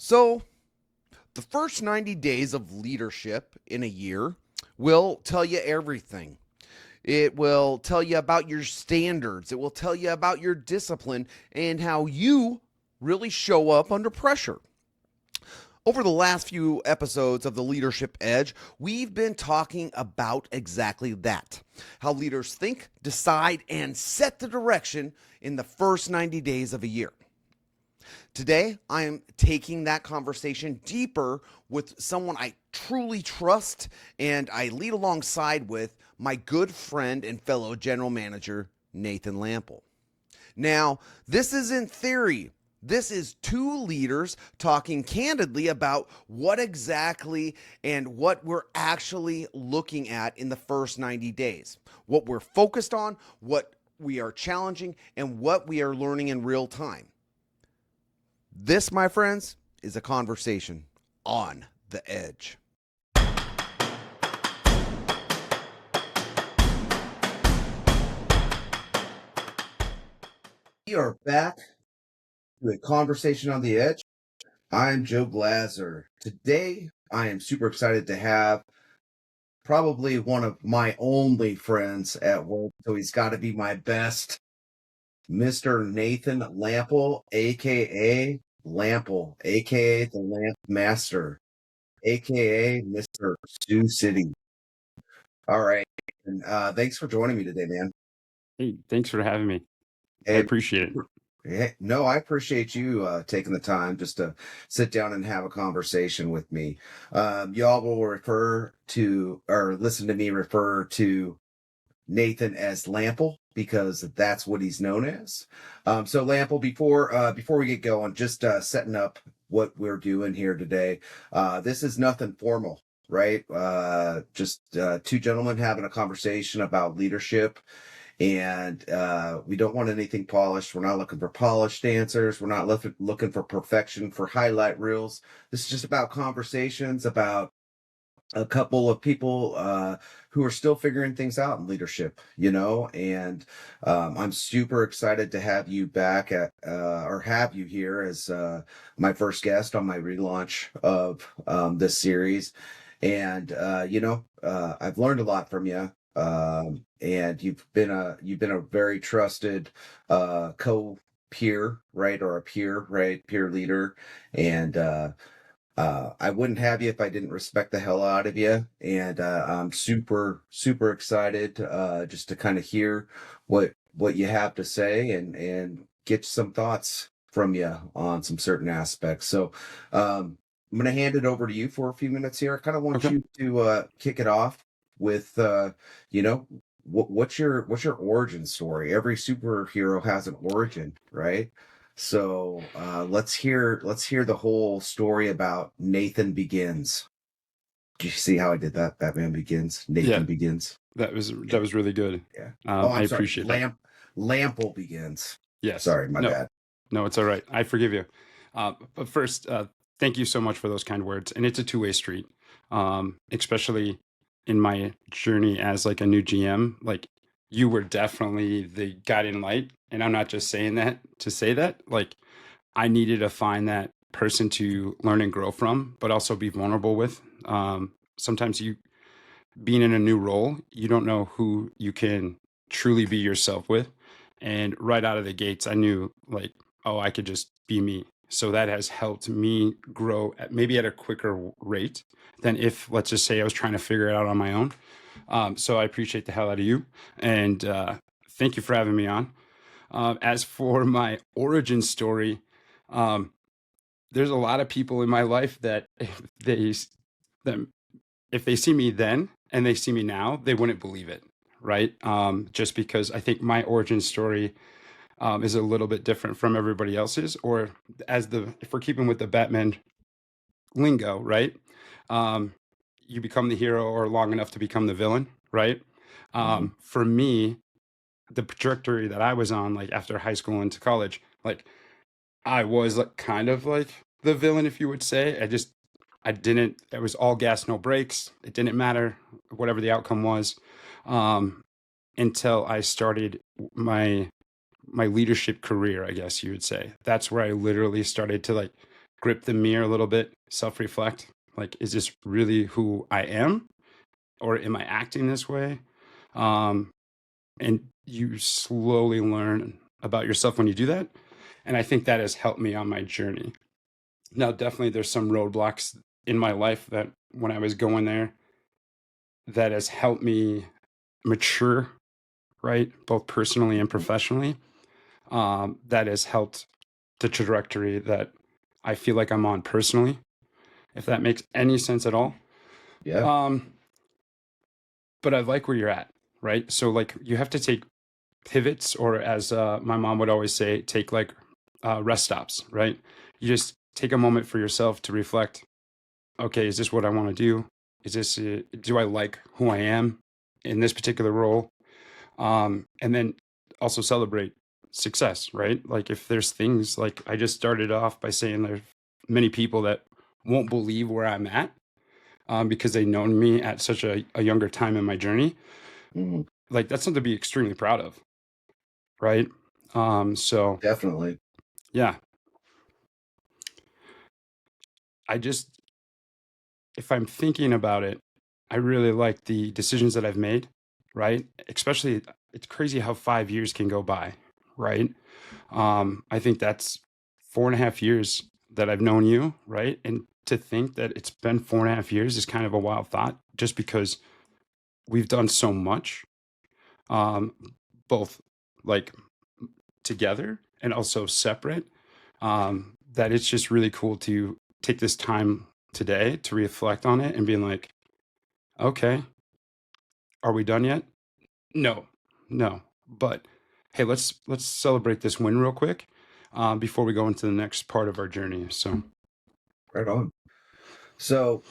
So, the first 90 days of leadership in a year will tell you everything. It will tell you about your standards, it will tell you about your discipline and how you really show up under pressure. Over the last few episodes of the Leadership Edge, we've been talking about exactly that, how leaders think, decide, and set the direction in the first 90 days of a year. Today, I am taking that conversation deeper with someone I truly trust and I lead alongside with my good friend and fellow general manager, Nathan Lample. Now, this isn't theory. This is two leaders talking candidly about what exactly and what we're actually looking at in the first 90 days, what we're focused on, what we are challenging, and what we are learning in real time. This, my friends, is a conversation on the edge. We are back to a conversation on the edge. I'm Joe Glaser. Today, I am super excited to have probably one of my only friends at work, so he's got to be my best, Mr. Nathan Lample, aka Lample, aka the Lamp Master, aka Mr. Sioux City. All right. And thanks for joining me today, man. Hey, thanks for having me. I Hey, appreciate it. no, I appreciate you taking the time just to sit down and have a conversation with me. Y'all will refer to or listen to me refer to Nathan as Lample because that's what he's known as. So Lample, before we get going, just setting up what we're doing here today. This is nothing formal, right? Just two gentlemen having a conversation about leadership. And we don't want anything polished. We're not looking for polished answers. We're not looking for perfection, for highlight reels. This is just about conversations, about a couple of people who are still figuring things out in leadership, and I'm super excited to have you back or have you here as my first guest on my relaunch of this series. And I've learned a lot from you. And you've been a very trusted co-peer, right, or a peer, right, peer leader. And I wouldn't have you if I didn't respect the hell out of you. And I'm super, super excited just to kind of hear what you have to say and get some thoughts from you on some certain aspects. So I'm going to hand it over to you for a few minutes here. I kind of want Okay. you to kick it off with, what's your origin story? Every superhero has an origin, right? So let's hear the whole story about Nathan Begins. Did you see how I did that? Batman Begins, Nathan Yeah, Begins. that was really good. Yeah. Oh, I I'm sorry. appreciate that. Lample Begins. Yes. Sorry, my No, bad. no, it's all right. I forgive you. But first, thank you so much for those kind words. And it's a two-way street, especially in my journey as like a new GM. Like you were definitely the guiding light, and I'm not just saying that to say that. Like I needed to find that person to learn and grow from, but also be vulnerable with. Sometimes you being in a new role, you don't know who you can truly be yourself with. And right out of the gates, I knew like, oh, I could just be me. So that has helped me grow maybe at a quicker rate than if, let's just say, I was trying to figure it out on my own. So I appreciate the hell out of you. And thank you for having me on. As for my origin story, um, there's a lot of people in my life that them if they see me then and they see me now, they wouldn't believe it, right? Just because I think my origin story is a little bit different from everybody else's, or if we're keeping with the Batman lingo, right? Um, you become the hero or long enough to become the villain, right? For me, the trajectory that I was on, like after high school into college, like I was like kind of like the villain, if you would say. I didn't, it was all gas, no brakes. It didn't matter whatever the outcome was, um, until I started my leadership career, I guess you would say. That's where I literally started to like grip the mirror a little bit, self-reflect. Like, is this really who I am? Or am I acting this way? Um, and you slowly learn about yourself when you do that. And I think that has helped me on my journey. Now, definitely there's some roadblocks in my life that when I was going there, that has helped me mature, right? Both personally and professionally. That has helped the trajectory that I feel like I'm on personally, if that makes any sense at all. Yeah. Um, but I like where you're at, right? So like you have to take pivots, or as my mom would always say, take like rest stops, right? You just take a moment for yourself to reflect. Okay, is this what I want to do? Is this do I like who I am in this particular role? And then also celebrate success, right? Like if there's things like I just started off by saying there's many people that won't believe where I'm at because they known me at such a younger time in my journey. Mhm. Like that's something to be extremely proud of, right? So Definitely. yeah, I just if I'm thinking about it, I really like the decisions that I've made, right? Especially it's crazy how 5 years can go by, right? I think that's 4.5 years that I've known you, right? And to think that it's been 4.5 years is kind of a wild thought, just because we've done so much, um, both like together and also separate, that it's just really cool to take this time today to reflect on it and being like, okay, are we done yet? No, no. But hey, let's celebrate this win real quick before we go into the next part of our journey. So Right on. So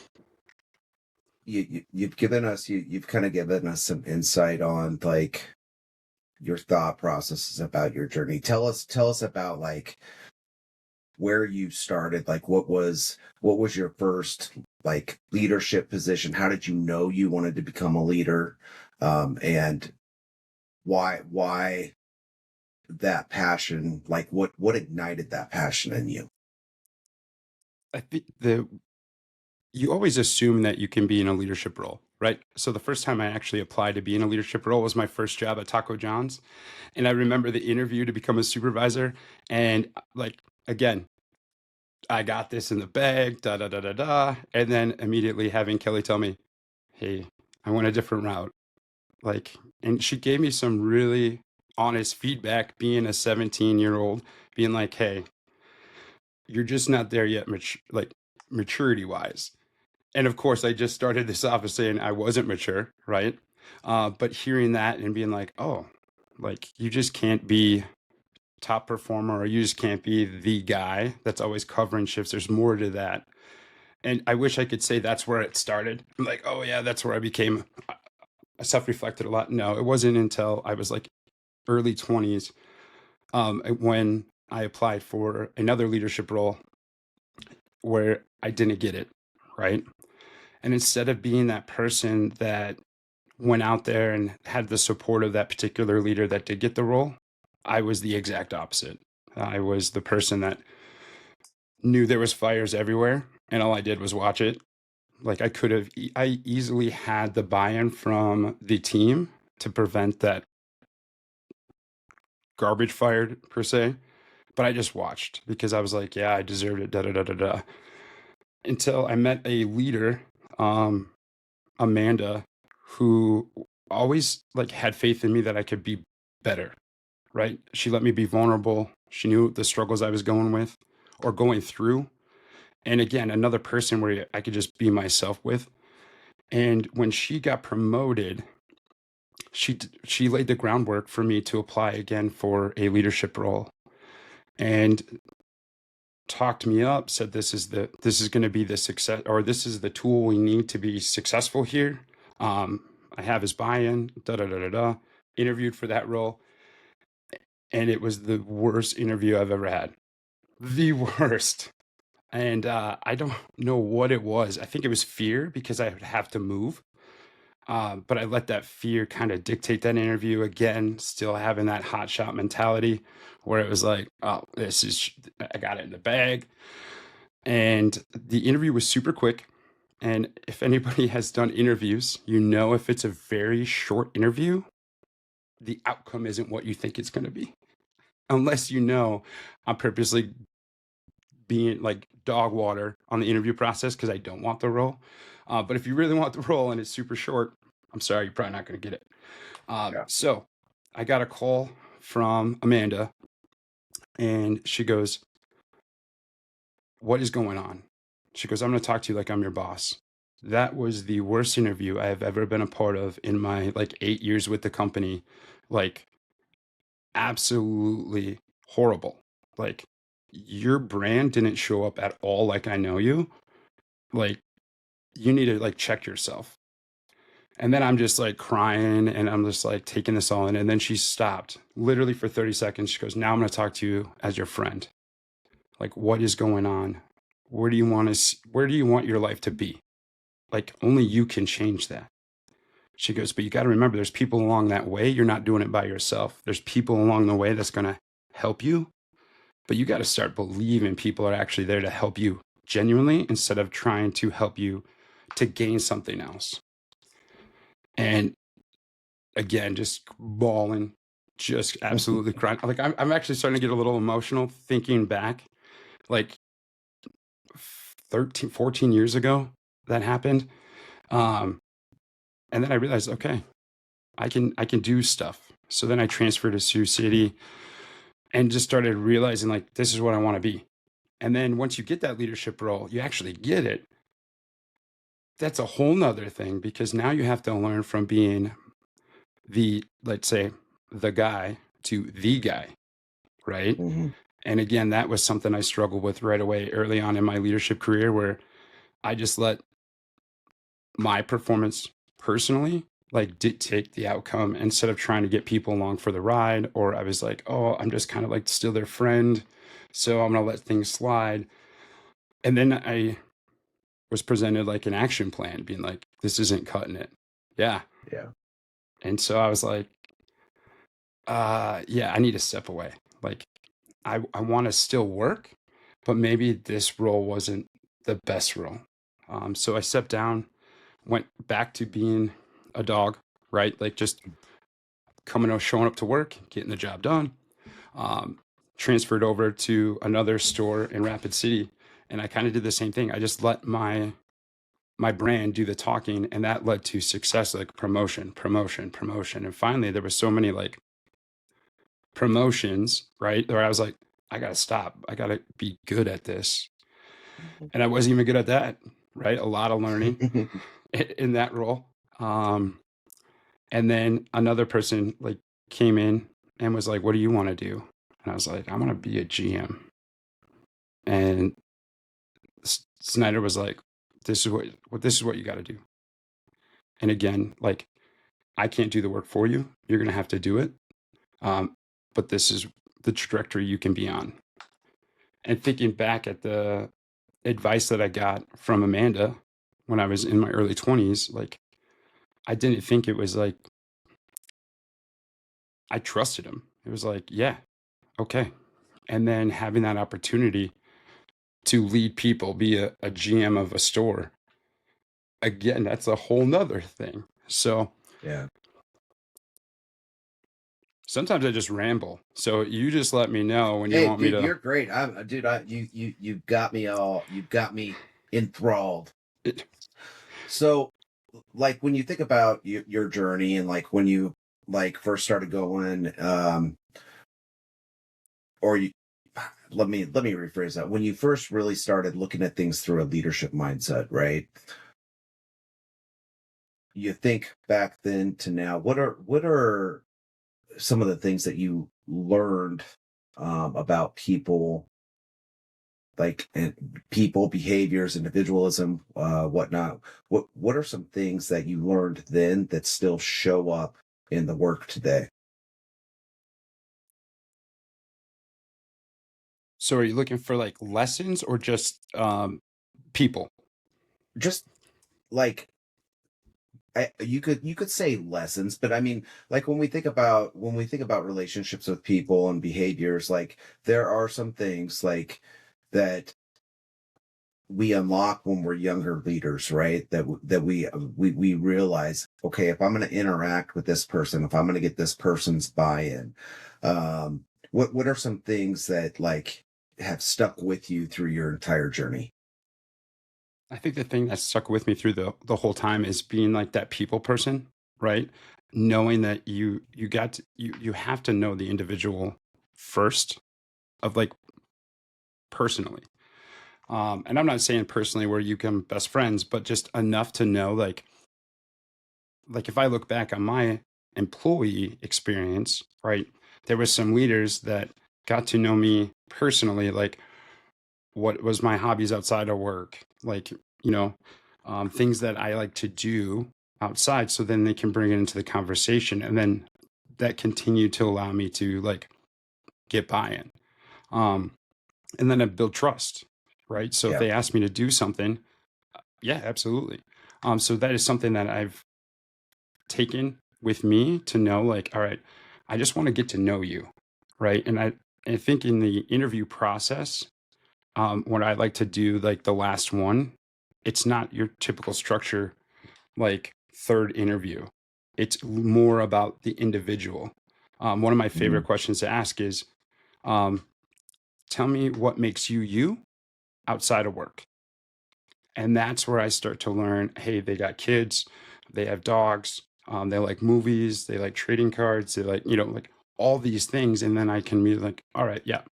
you've given us you've kind of given us some insight on like your thought processes about your journey. Tell us about like where you started, like what was your first like leadership position? How did you know you wanted to become a leader? And why that passion, like what ignited that passion in you? I think you always assume that you can be in a leadership role, right? So the first time I actually applied to be in a leadership role was my first job at Taco John's, and I remember the interview to become a supervisor, and like again, I got this in the bag, da da da da da, and then immediately having Kelly tell me, "Hey, I went a different route." Like, and she gave me some really honest feedback, being a 17-year-old, being like, "Hey, you're just not there yet, like maturity wise." And of course, I just started this off as saying I wasn't mature, right? But hearing that and being like, "Oh, like you just can't be top performer, or you just can't be the guy that's always covering shifts. There's more to that." And I wish I could say that's where it started. I'm like, oh yeah, that's where I became. I self-reflected a lot. No, it wasn't until I was like early 20s, when I applied for another leadership role where I didn't get it, right? And instead of being that person that went out there and had the support of that particular leader that did get the role, I was the exact opposite. I was the person that knew there was fires everywhere, and all I did was watch it. Like I could have, I easily had the buy-in from the team to prevent that garbage fired per se, but I just watched because I was like, yeah, I deserved it, da da da da da. Until I met a leader, um, Amanda, who always like had faith in me that I could be better. Right? She let me be vulnerable. She knew the struggles I was going with or going through. And again, another person where I could just be myself with. And when she got promoted, she laid the groundwork for me to apply again for a leadership role, and talked me up, said this is going to be the success, or this is the tool we need to be successful here. I have his buy-in, da da da da da. Interviewed for that role, and it was the worst interview I've ever had. The worst. And I don't know what it was. I think it was fear because I would have to move. But I let that fear kind of dictate that interview again, still having that hot shot mentality where it was like, oh, I got it in the bag. And the interview was super quick. And if anybody has done interviews, you know, if it's a very short interview, the outcome isn't what you think it's going to be. Unless you know I'm purposely being like dog water on the interview process because I don't want the role. But if you really want the role and it's super short, I'm sorry, you're probably not going to get it. Yeah. So I got a call from Amanda, and she goes, "What is going on?" She goes, "I'm going to talk to you like I'm your boss." That was the worst interview I have ever been a part of in my like 8 years with the company. Like, absolutely horrible. Like, your brand didn't show up at all like I know you. Like, you need to like check yourself. And then I'm just like crying and I'm just like taking this all in. And then she stopped literally for 30 seconds. She goes, "Now I'm going to talk to you as your friend. Like, what is going on? Where do you want to, where do you want your life to be? Like, only you can change that." She goes, "But you got to remember, there's people along that way. You're not doing it by yourself. There's people along the way that's going to help you. But you got to start believing people are actually there to help you genuinely instead of trying to help you to gain something else." And again, just bawling, just absolutely crying. Like, I'm actually starting to get a little emotional thinking back, like 13, 14 years ago that happened. Um, and then I realized, okay, I can do stuff. So then I transferred to Sioux City and just started realizing like this is what I want to be. And then once you get that leadership role, you actually get it. That's a whole nother thing because now you have to learn from being the, let's say, the guy to the guy, right? Mhm. And again, that was something I struggled with right away early on in my leadership career where I just let my performance personally like dictate the outcome instead of trying to get people along for the ride. Or I was like, oh, I'm just kind of like still their friend. So I'm going to let things slide. And then I was presented like an action plan being like, this isn't cutting it. Yeah. Yeah. And so I was like, yeah, I need to step away. Like, I want to still work, but maybe this role wasn't the best role. So I stepped down, went back to being a dog, right? Like just showing up to work, getting the job done. Um, Transferred over to another store in Rapid City, and I kind of did the same thing. I just let my brand do the talking, and that led to success, like promotion, promotion, promotion. And finally, there was so many like promotions, right? Where I was like, I gotta stop. I gotta be good at this. And I wasn't even good at that, right? A lot of learning in that role. Um, and then another person like came in and was like, "What do you want to do?" And I was like, "I want to be a GM." And Snyder was like, "This is what you got to do." And again, like, I can't do the work for you. You're gonna have to do it. Um, but this is the trajectory you can be on. And thinking back at the advice that I got from Amanda when I was in my early 20s, like, I didn't think it was like, I trusted him. It was like, yeah, okay. And then having that opportunity to lead people, be a GM of a store, again, that's a whole nother thing. So Yeah. sometimes I just ramble. So you just let me know when you Hey, want me dude, to. you're great. Dude, you got me you got me enthralled. So, like, when you think about your journey and like when you like first started going, or you, let me rephrase that. When you first really started looking at things through a leadership mindset, right? You think back then to now, what are some of the things that you learned about people, like, and people behaviors, individualism, whatnot? What are some things that you learned then that still show up in the work today? So are you looking for like lessons or just people? Just like, you could say lessons, but I mean, like, when we think about relationships with people and behaviors, like, there are some things like that we unlock when we're younger leaders, right? That we realize, okay, if I'm going to interact with this person, if I'm going to get this person's buy-in, what are some things that like have stuck with you through your entire journey? I think the thing that stuck with me through the whole time is being like that people person, right? Knowing that you have to know the individual first of like personally. And I'm not saying personally where you become best friends, but just enough to know like if I look back on my employee experience, right? There was some leaders that got to know me personally, like what was my hobbies outside of work, like, you know, things that I like to do outside. So then they can bring it into the conversation. And then that continued to allow me to like get buy-in. Um, and then I build trust, right? So if Yeah. they ask me to do something, yeah, absolutely. So that is something that I've taken with me to know, like, all right, I just want to get to know you, right? I think in the interview process, what I like to do, like the last one, it's not your typical structure, like third interview. It's more about the individual. One of my favorite Mhm. questions to ask is, um, tell me what makes you you outside of work. And that's where I start to learn, hey, they got kids, they have dogs, they like movies, they like trading cards, they like, like all these things. And then I can be like, all right, yeah,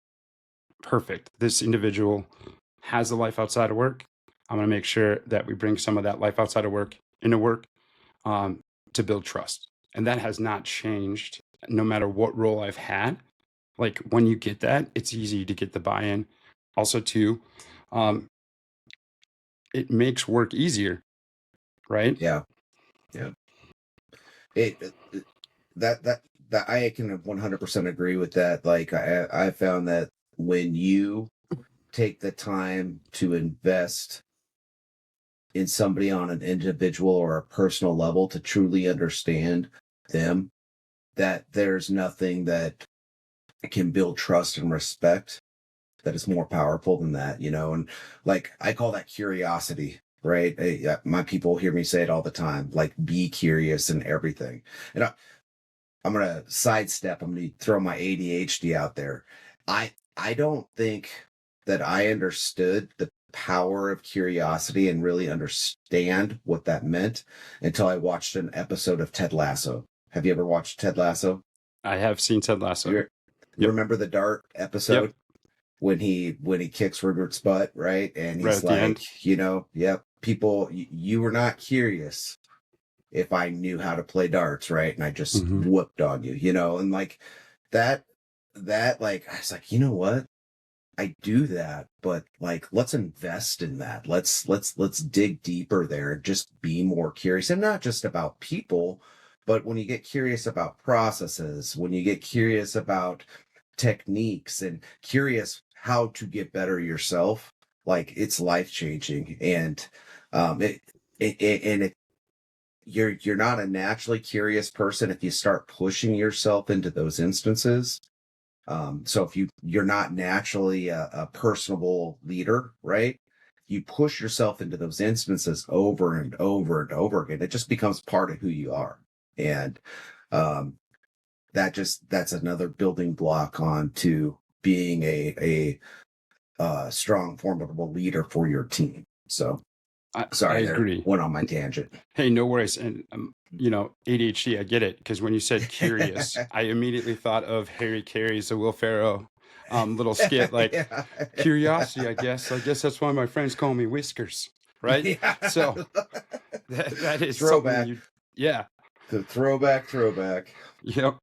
perfect. This individual has a life outside of work. I'm going to make sure that we bring some of that life outside of work into work, um, to build trust. And that has not changed no matter what role I've had. Like when you get that, it's easy to get the buy in. Also, too, um, it makes work easier, right? Yeah. Yeah. It that that that I can 100% agree with that. Like I found that when you take the time to invest in somebody on an individual or a personal level to truly understand them, that there's nothing that can build trust and respect that is more powerful than that, you know? And like, I call that curiosity, right? My people hear me say it all the time, like, be curious in everything. And I'm going to sidestep, I'm going to throw my ADHD out there. I don't think that I understood the power of curiosity and really understand what that meant until I watched an episode of Ted Lasso. Have you ever watched Ted Lasso? I have seen Ted Lasso. You Yep. remember the dart Yep. episode when he kicks Rupert's butt, right? And Right he's at the end. like, yep, people, you were not curious if I knew how to play darts, right? And I just Hmm. whooped on you, and like that, like, I was like, you know what? I do that, but like, let's invest in that. Let's dig deeper there and just be more curious, and not just about people, but when you get curious about processes, when you get curious about techniques and curious how to get better yourself, like it's life changing. And it you're not a naturally curious person if you start pushing yourself into those instances. So if you're not naturally a personable leader, right? You push yourself into those instances over and over and over again. It just becomes part of who you are. And um, that's another building block on to being a strong, formidable leader for your team. So I sorry, there agree. went on my tangent. Hey, no worries. And, ADHD, I get it. Because when you said curious, I immediately thought of Harry Carey's The Will Ferrell little skit, like, Yeah. curiosity, I guess. I guess that's why my friends call me Whiskers, right? Yeah. So that is something Throwback. you, yeah, The throwback. yep.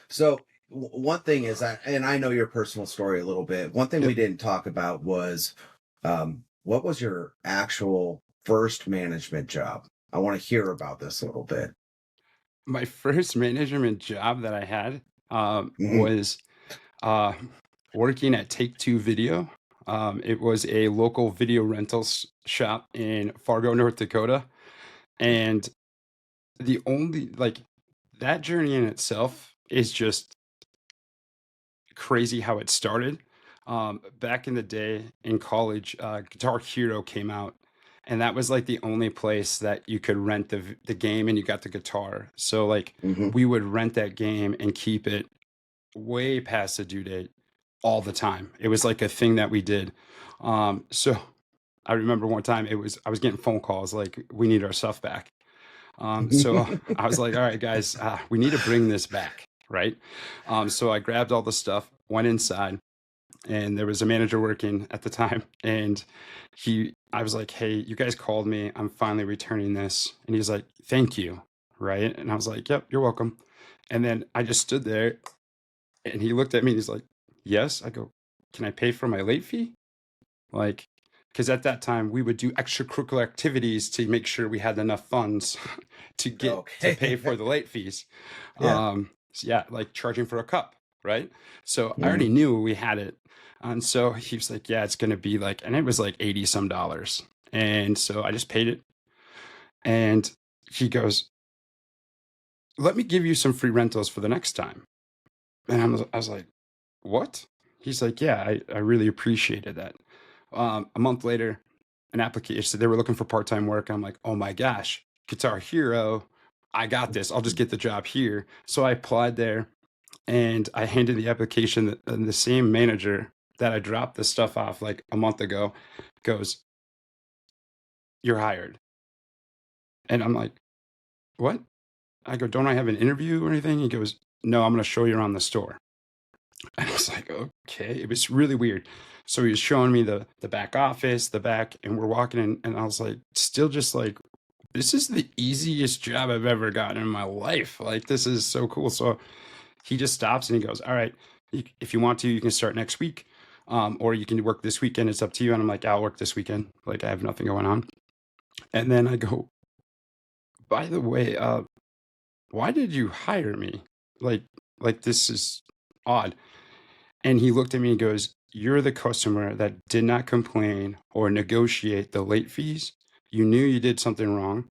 So one thing is, and I know your personal story a little bit. One thing we Yep. didn't talk about was, what was your actual first management job? I want to hear about this a little bit. My first management job that I had Mhm. was uh, working at Take Two Video. It was a local video rentals shop in Fargo, North Dakota. And the only, like, that journey in itself is just crazy how it started. Back in the day in college, Guitar Hero came out, and that was like the only place that you could rent the game and you got the guitar. So like Hmm. we would rent that game and keep it way past the due date all the time. It was like a thing that we did. So I remember one time I was getting phone calls like we need our stuff back. So I was like, all right, guys, we need to bring this back, right? So I grabbed all the stuff, went inside, and there was a manager working at the time, and I was like, hey, you guys called me. I'm finally returning this. And he's like, thank you, right? And I was like, yep, you're welcome. And then I just stood there, and he looked at me and he's like, yes. I go, can I pay for my late fee? Like, because at that time we would do extracurricular activities to make sure we had enough funds to pay for Okay. the late fees. Yeah. So yeah, like charging for a cup, right? So I Hmm. already knew we had it, and so he was like, "Yeah, it's gonna be like," and it was like 80 some dollars, and so I just paid it, and he goes, "Let me give you some free rentals for the next time," and I was like, "What?" He's like, "Yeah, I really appreciated that." A month later, an application, so they were looking for part-time work. I'm like, oh my gosh, Guitar Hero, I got this. I'll just get the job here. So I applied there and I handed the application, and the same manager that I dropped the stuff off like a month ago goes, you're hired. And I'm like, what? I go, don't I have an interview or anything? He goes, no, I'm going to show you around the store. And I was like, okay. It was really weird. So he was showing me the back office, the back, and we're walking in, and I was like, still just like, this is the easiest job I've ever gotten in my life. Like, this is so cool. So he just stops and he goes, all right, if you want to, you can start next week. Or you can work this weekend. It's up to you. And I'm like, I'll work this weekend. Like, I have nothing going on. And then I go, by the way, why did you hire me? Like, like this is odd. And he looked at me and goes, you're the customer that did not complain or negotiate the late fees. You knew you did something wrong.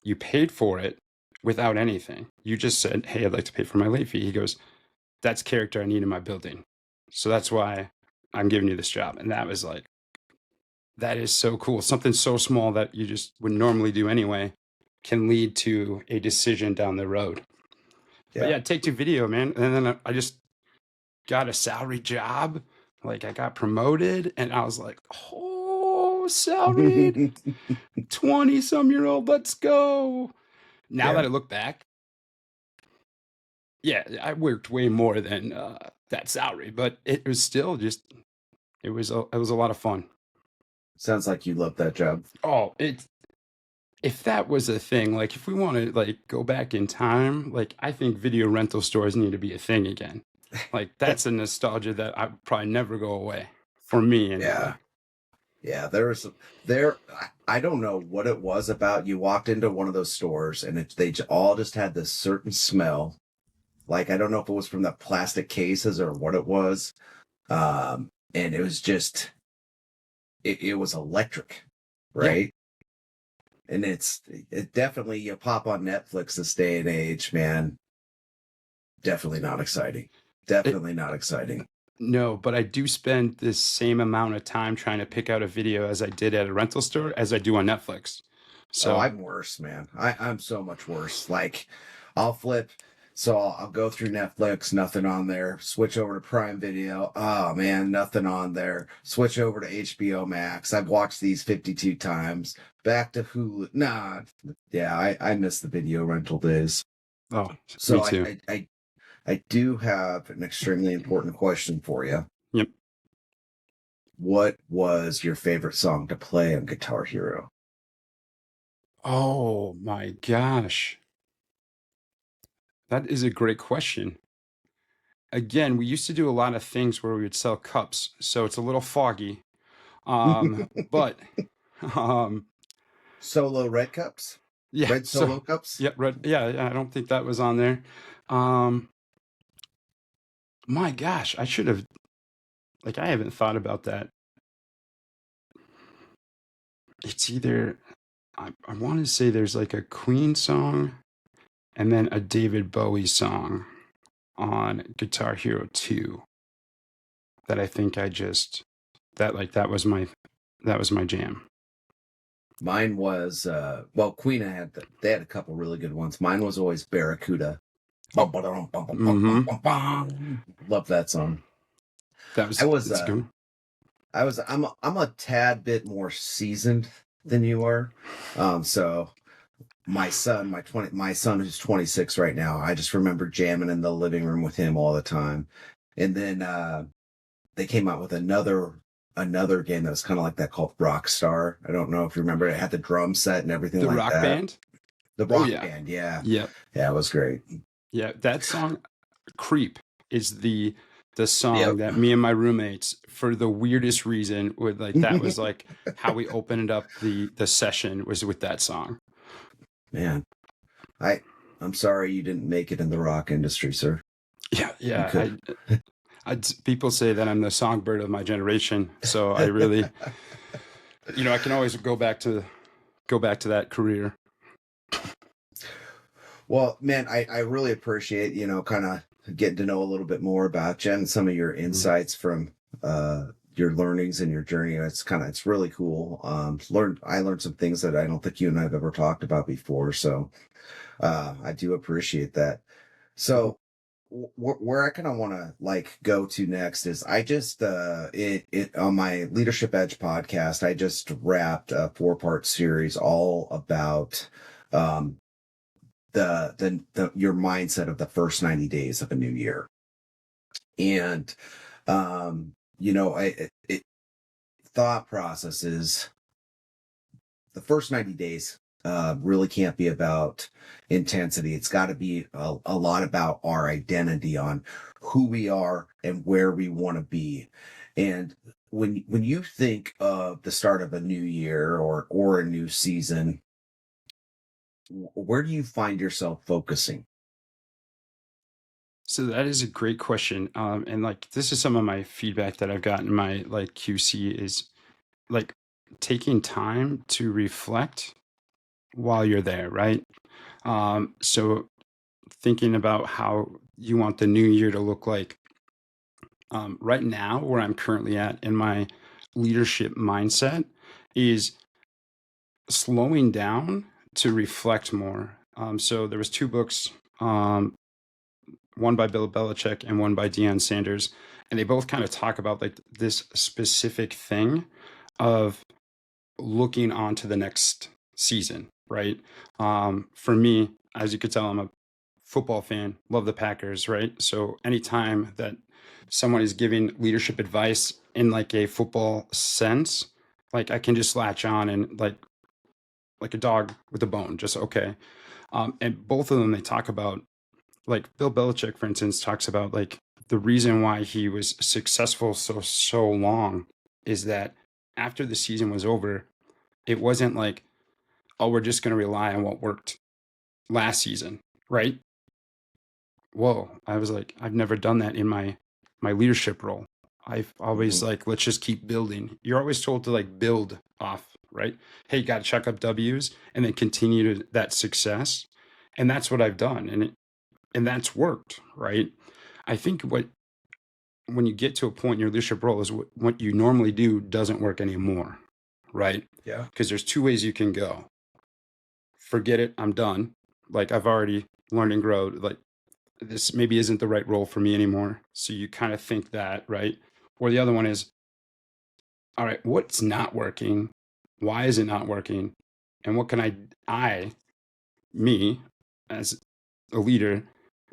You paid for it without anything. You just said, hey, I'd like to pay for my late fee. He goes, that's character I need in my building. So that's why I'm giving you this job. And that was like, that is so cool. Something so small that you just would normally do anyway can lead to a decision down the road. But Yeah. yeah, Take Two Video, man. And then I just got a salary job. Like I got promoted and I was like, oh, salaried 20 some year old, let's go. Now Yeah. that I look back, yeah, I worked way more than that salary, but it was still just, it was a lot of fun. Sounds like you love that job. Oh, if that was a thing, like if we want to like go back in time, like I think video rental stores need to be a thing again. Like that's a nostalgia that I probably never go away for me anyway. Yeah. Yeah. I don't know what it was about. You walked into one of those stores and all just had this certain smell. Like, I don't know if it was from the plastic cases or what it was. And it was just, it was electric, Yeah. right? And it definitely, you pop on Netflix this day and age, man. Definitely not exciting. Definitely not exciting. No, but I do spend the same amount of time trying to pick out a video as I did at a rental store as I do on Netflix. Oh, So, I'm worse, man. I'm so much worse. Like, I'll flip. So I'll go through Netflix, nothing on there. Switch over to Prime Video. Oh man, nothing on there. Switch over to HBO Max. I've watched these 52 times. Back to Hulu. Nah, yeah, I miss the video rental days. oh, me So too. I do have an extremely important question for you. Yep. What was your favorite song to play on Guitar Hero? Oh my gosh. That is a great question. Again, we used to do a lot of things where we would sell cups, so it's a little foggy. But um Solo red cups? yeah, Red so solo cups? yeah, right, yeah, I don't think that was on there. Um my gosh, I should have like I haven't thought about that. It's either I want to say there's like a Queen song and then a David Bowie song on Guitar Hero 2. that I think that was my jam. Mine was well, Queen they had a couple really good ones. Mine was always Barracuda. Bum, ba-dum, bum, bum, bum, bum, bum, bum. Love that song. That's good. I'm a tad bit more seasoned than you are. So my son who's 26 right now, I just remember jamming in the living room with him all the time. And then they came out with another game that was kind of like that called Rockstar. I don't know if you remember. It had the drum set and everything The like Rock that. Band? The Rock Band, yeah. Yeah. Yeah, it was great. Yeah, that song Creep is the song Yep. that me and my roommates, for the weirdest reason, would like that was like how we opened up the session was with that song. Man, I'm sorry you didn't make it in the rock industry, sir. Yeah. People say that I'm the songbird of my generation, so I really, I can always go back to that career. Well, man, I really appreciate, kind of getting to know a little bit more about you and some of your insights from your learnings and your journey. It's really cool. I learned some things that I don't think you and I have ever talked about before. So I do appreciate that. So where I kind of want to like go to next is I just it on my Leadership Edge podcast, I just wrapped a 4-part series all about your mindset of the first 90 days of a new year. And thought process is the first 90 days really can't be about intensity. It's got to be a lot about our identity on who we are and where we want to be. And when you think of the start of a new year or a new season, where do you find yourself focusing? So that is a great question. And like this is some of my feedback that I've gotten in my like QC is like taking time to reflect while you're there, right? So thinking about how you want the new year to look like. Right now, where I'm currently at in my leadership mindset is slowing down to reflect more. So there was 2 books, one by Bill Belichick and one by Deion Sanders, and they both kind of talk about like this specific thing of looking on to the next season, right? For me, as you could tell, I'm a football fan, love the Packers, right? So anytime that someone is giving leadership advice in like a football sense, like I can just latch on and like a dog with a bone, just okay. And both of them, they talk about like Bill Belichick, for instance, talks about like the reason why he was successful so long is that after the season was over, it wasn't like, oh, we're just going to rely on what worked last season, right? Whoa, I was like, I've never done that in my leadership role. I've always like, let's just keep building. You're always told to like build off, right? Hey, you got to check up W's and then continue to that success. And that's what I've done. And that's worked, right? I think when you get to a point in your leadership role is what you normally do doesn't work anymore, right? Yeah. Because there's 2 ways you can go. Forget it, I'm done. Like I've already learned and grown. Like this maybe isn't the right role for me anymore. So you kind of think that, right? Or the other one is, all right, what's not working? Why is it not working? And what can me, as a leader,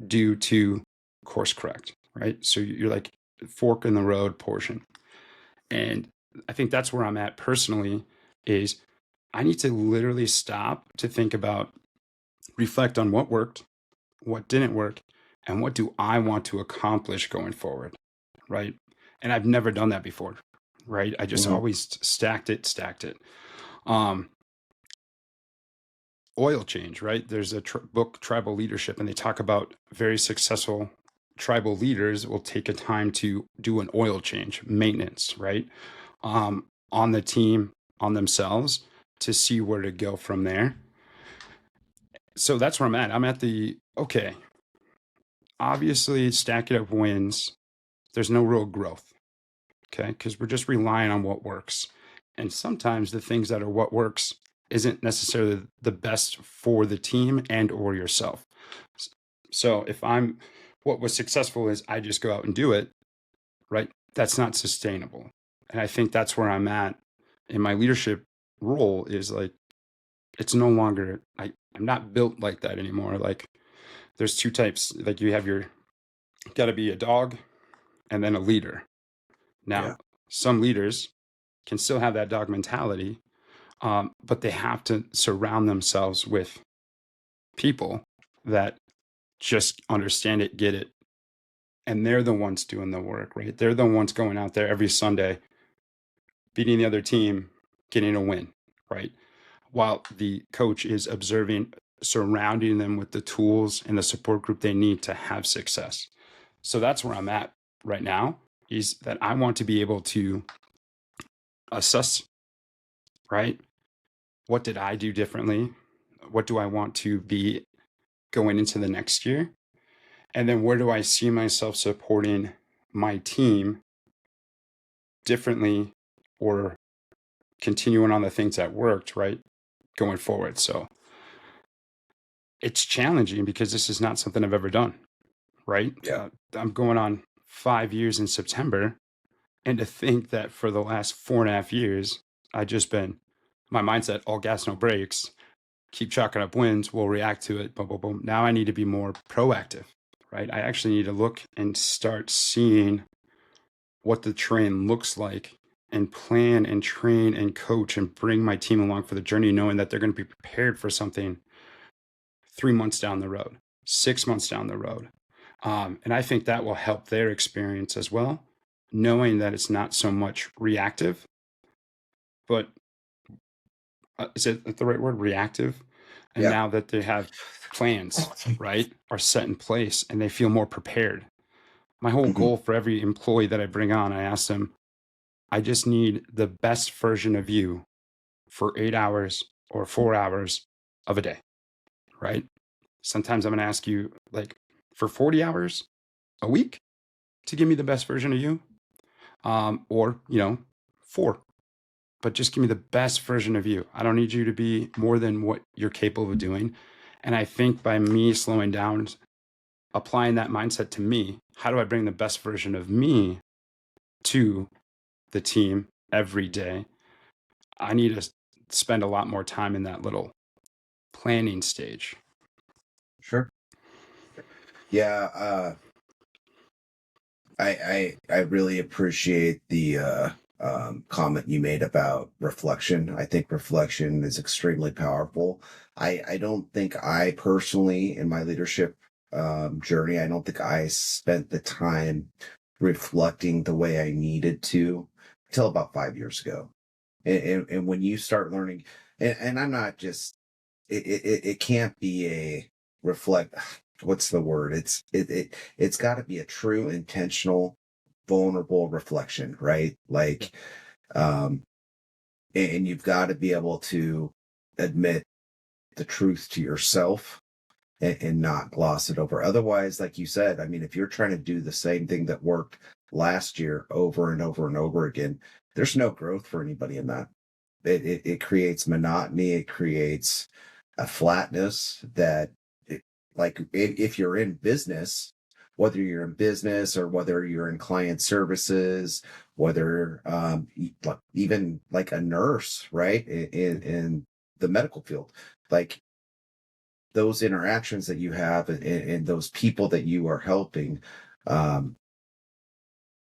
do to course correct, right? So you're like fork in the road portion. And I think that's where I'm at personally is I need to literally stop to think about, reflect on what worked, what didn't work, and what do I want to accomplish going forward, right? And I've never done that before, right? I just always stacked it. Oil change, right? There's a book, Tribal Leadership, and they talk about very successful tribal leaders will take a time to do an oil change, maintenance, right? On the team, on themselves to see where to go from there. So that's where I'm at. I'm at okay, obviously stacking up wins. There's no real growth, Okay. Because we're just relying on what works. And sometimes the things that are what works isn't necessarily the best for the team and or yourself. So if what was successful is I just go out and do it, right? That's not sustainable. And I think that's where I'm at in my leadership role is like, it's no longer, I'm not built like that anymore. Like there's two types, like you got to be a dog and then a leader. Now, Yeah. some leaders can still have that dog mentality, but they have to surround themselves with people that just understand it, get it. And they're the ones doing the work, right? They're the ones going out there every Sunday, beating the other team, getting a win, right? While the coach is observing, surrounding them with the tools and the support group they need to have success. So that's where I'm at right now, is that I want to be able to assess, right? What did I do differently? What do I want to be going into the next year? And then where do I see myself supporting my team differently or continuing on the things that worked, right? Going forward. So it's challenging because this is not something I've ever done, right? Yeah. I'm going on 5 years in September. And to think that for the last 4.5 years, I just been my mindset, all gas, no brakes, keep chalking up wins, we'll react to it, boom, boom, boom. Now I need to be more proactive, right? I actually need to look and start seeing what the train looks like and plan and train and coach and bring my team along for the journey, knowing that they're going to be prepared for something 3 months down the road, 6 months down the road. And I think that will help their experience as well, knowing that it's not so much reactive, but is it the right word, reactive? And Yeah. now that they have plans, right, are set in place and they feel more prepared. My whole Mhm. goal for every employee that I bring on, I ask them, I just need the best version of you for 8 hours or 4 hours of a day, right? Sometimes I'm going to ask you, like, for 40 hours a week to give me the best version of you, or, 4. But just give me the best version of you. I don't need you to be more than what you're capable of doing. And I think by me slowing down, applying that mindset to me, how do I bring the best version of me to the team every day? I need to spend a lot more time in that little planning stage. Sure. Yeah. I really appreciate the comment you made about reflection. I think reflection is extremely powerful. I don't think I personally, in my leadership journey, I don't think I spent the time reflecting the way I needed to until about 5 years ago. And when you start learning, and I'm not just, it can't be a reflect, what's the word, it's got to be a true intentional vulnerable reflection, right? Like and you've got to be able to admit the truth to yourself, and not gloss it over. Otherwise, like you said, I mean, if you're trying to do the same thing that worked last year over and over and over again, there's no growth for anybody in that. It creates monotony. It creates a flatness that, like, if you're in business, whether you're in business or whether you're in client services, whether even like a nurse, right, in the medical field, like those interactions that you have, and those people that you are helping, um,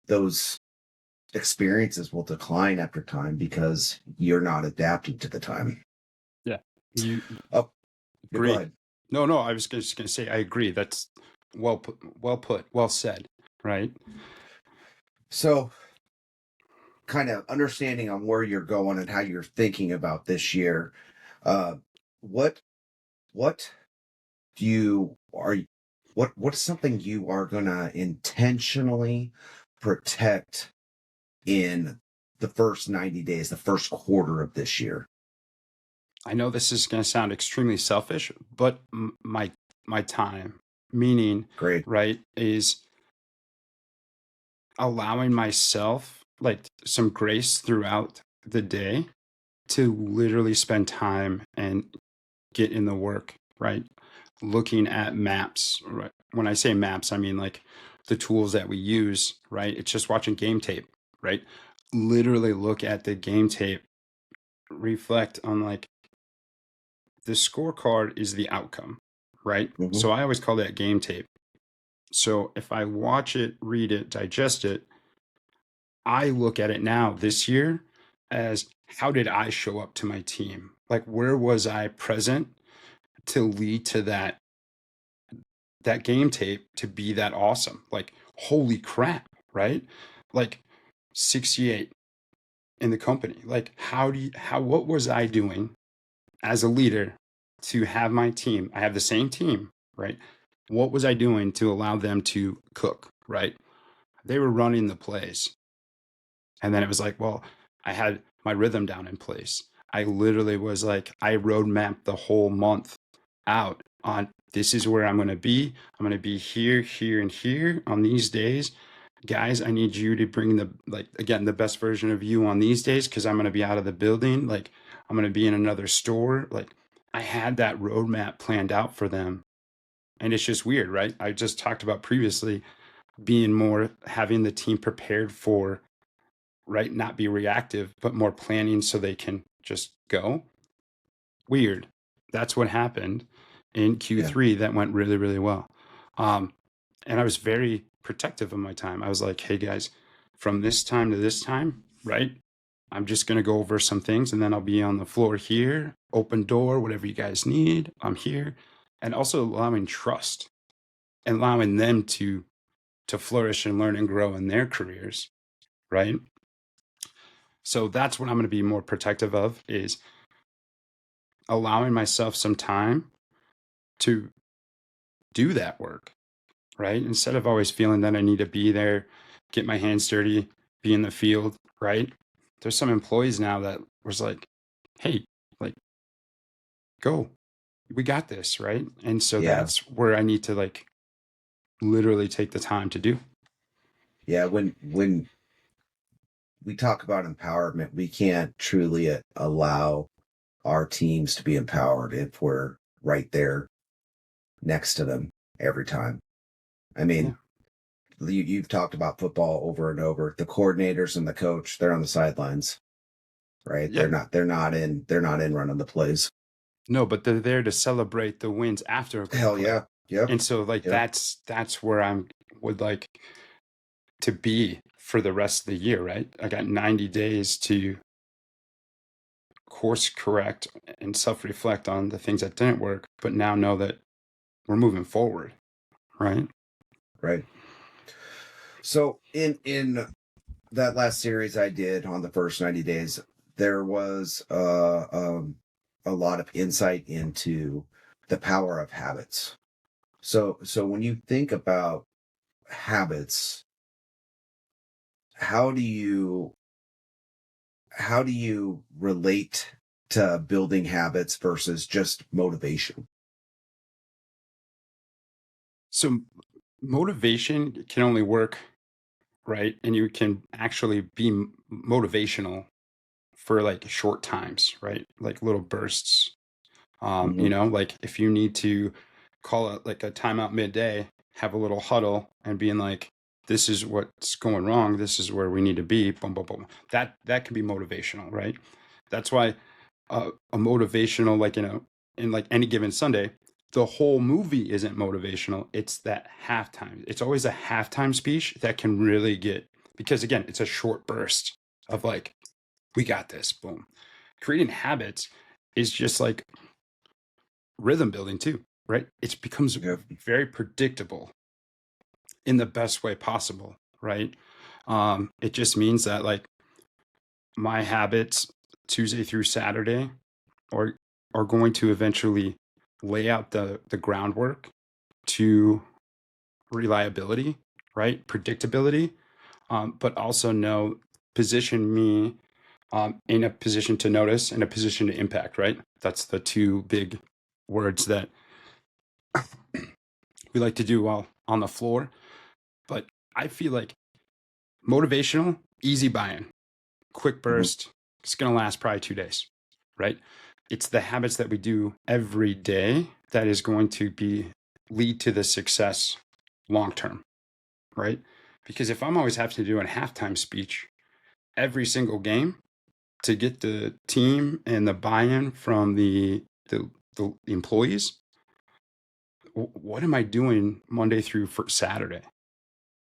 those experiences will decline after time because you're not adapting to the time. Yeah. You Oh, yeah, go agree. ahead. No, I was just going to say, I agree. That's well put, well said, right? So, kind of understanding on where you're going and how you're thinking about this year, uh, what what do you are what's something you are gonna intentionally protect in the first 90 days, the first quarter of this year? I know this is going to sound extremely selfish, but my time, meaning, Great. right, is allowing myself like some grace throughout the day to literally spend time and get in the work, right? Looking at maps, right? When I say maps, I mean like the tools that we use, right? It's just watching game tape, right? Literally look at the game tape, reflect on like the scorecard is the outcome, right? Hmm. So I always call that game tape. So if I watch it, read it, digest it, I look at it now this year as how did I show up to my team? Like where was I present to lead to that game tape to be that awesome? Like holy crap, right? Like 68 in the company. Like what was I doing as a leader to have my team? I have the same team, right? What was I doing to allow them to cook, right? They were running the plays. And then it was like, well, I had my rhythm down in place. I literally was like, I road mapped the whole month out on this is where I'm going to be. I'm going to be here, here, and here on these days. Guys, I need you to bring again, the best version of you on these days because I'm going to be out of the building. Like, I'm going to be in another store. Like, I had that roadmap planned out for them. And it's just weird, right? I just talked about previously being more having the team prepared for, right? Not be reactive, but more planning so they can just go. Weird. That's what happened in Yeah. Q3 that went really, really well. And I was very protective of my time. I was like, hey guys, from this time to this time, right? I'm just going to go over some things and then I'll be on the floor here, open door, whatever you guys need. I'm here. And also allowing trust and allowing them to flourish and learn and grow in their careers, right? So that's what I'm going to be more protective of is allowing myself some time to do that work, right? Instead of always feeling that I need to be there, get my hands dirty, be in the field, right? There's some employees now that was like, hey, like, go, we got this, right? And so Yeah. that's where I need to like literally take the time to do. Yeah. When we talk about empowerment, we can't truly allow our teams to be empowered if we're right there next to them every time. I Yeah. mean, you've talked about football over and over. The coordinators and the coach, they're on the sidelines, right? Yeah. They're not in running the plays. No, but they're there to celebrate the wins after a great Hell play. yeah. Yep. And so like Yep. that's where I'm would like to be for the rest of the year, right? I got 90 days to course correct and self-reflect on the things that didn't work, but now know that we're moving forward, right? Right. So in that last series I did on the first 90 days, there was a lot of insight into the power of habits. So when you think about habits, how do you relate to building habits versus just motivation? So motivation can only work, right? And you can actually be motivational for like short times, right? Like little bursts. Hmm. Like if you need to call it like a timeout midday, have a little huddle and being like, this is what's going wrong. This is where we need to be. Boom, boom, boom. That can be motivational, right? That's why a motivational, like in like any given Sunday, the whole movie isn't motivational. It's that halftime. It's always a halftime speech that can really get because again, it's a short burst of like, we got this. Boom. Creating habits is just like rhythm building too, right? It becomes Yep. very predictable in the best way possible, right? It just means that like my habits Tuesday through Saturday are going to eventually lay out the groundwork to reliability, right? Predictability, but also position me in a position to notice and a position to impact, right? That's the two big words that we like to do while on the floor. But I feel like motivational easy buy-in, quick Mhm. burst. It's going to last probably 2 days, right? It's the habits that we do every day that is going to lead to the success long term, right? Because if I'm always having to do a halftime speech every single game to get the team and the buy-in from the employees, what am I doing Monday through Saturday,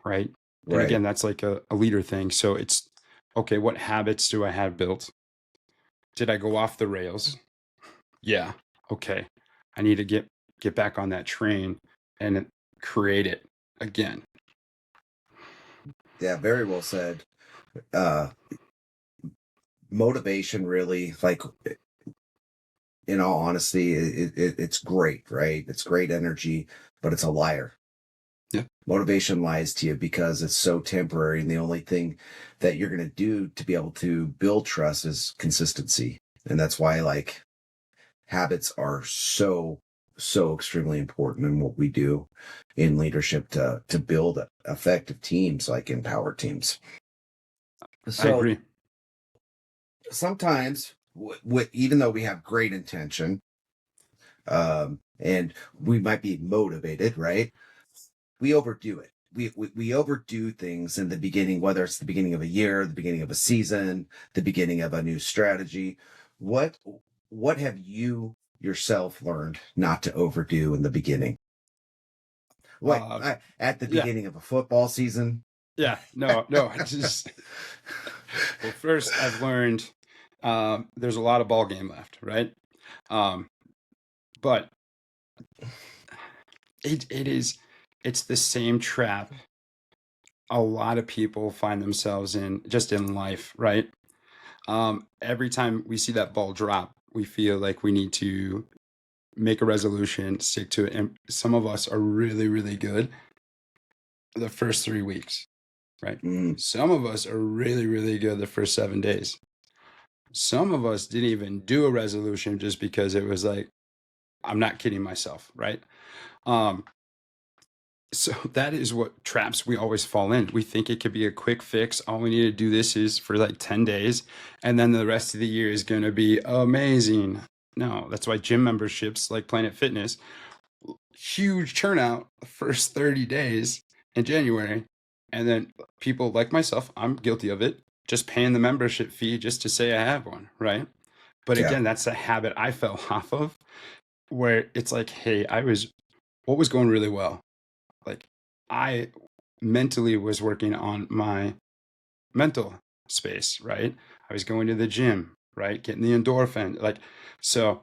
right? And Right. again, that's like a leader thing. So it's okay, what habits do I have built? Did I go off the rails? Yeah. Okay. I need to get back on that train and create it again. Yeah, very well said. Uh, Motivation really, like, in all honesty, it's great, right? It's great energy, but it's a liar. Yeah. Motivation lies to you because it's so temporary, and the only thing that you're going to do to be able to build trust is consistency. And that's why, like, habits are so extremely important in what we do in leadership to build effective teams, like empowered teams. I So agree. sometimes, even though we have great intention, and we might be motivated, right? We overdo it. We overdo things in the beginning, whether it's the beginning of a year, the beginning of a season, the beginning of a new strategy. What what have you yourself learned not to overdo in the beginning? At the Yeah. beginning of a football season? Yeah. No, it's just, well, first I've learned there's a lot of ball game left, right? Um, but it's the same trap a lot of people find themselves in just in life, right? Every time we see that ball drop, we feel like we need to make a resolution, stick to it. And some of us are really, really good the first 3 weeks, right? Mm, Some of us are really, really good the first 7 days. Some of us didn't even do a resolution just because it was like, I'm not kidding myself, right? Um, so that is what traps we always fall in. We think it could be a quick fix. All we need to do this is for like 10 days, and then the rest of the year is going to be amazing. No, that's why gym memberships like Planet Fitness, huge turnout the first 30 days in January. And then people like myself, I'm guilty of it, just paying the membership fee just to say I have one, right? But yeah. again, that's a habit I fell off of where it's like, hey, what was going really well? Like, I mentally was working on my mental space, right? I was going to the gym, right? Getting the endorphin. Like, so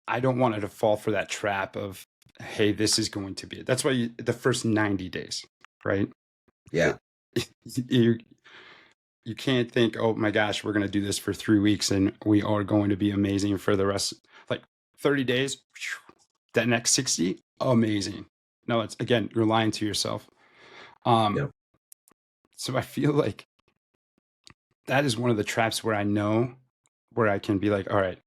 I don't want it to fall for that trap of, hey, this is going to be it. That's why the first 90 days, right? Yeah. You, you can't think, oh my gosh, we're going to do this for 3 weeks and we are going to be amazing for the rest. Like 30 days, that next 60, amazing. No, it's again, you're lying to yourself. Yep. So I feel like that is one of the traps where I know where I can be like, all right,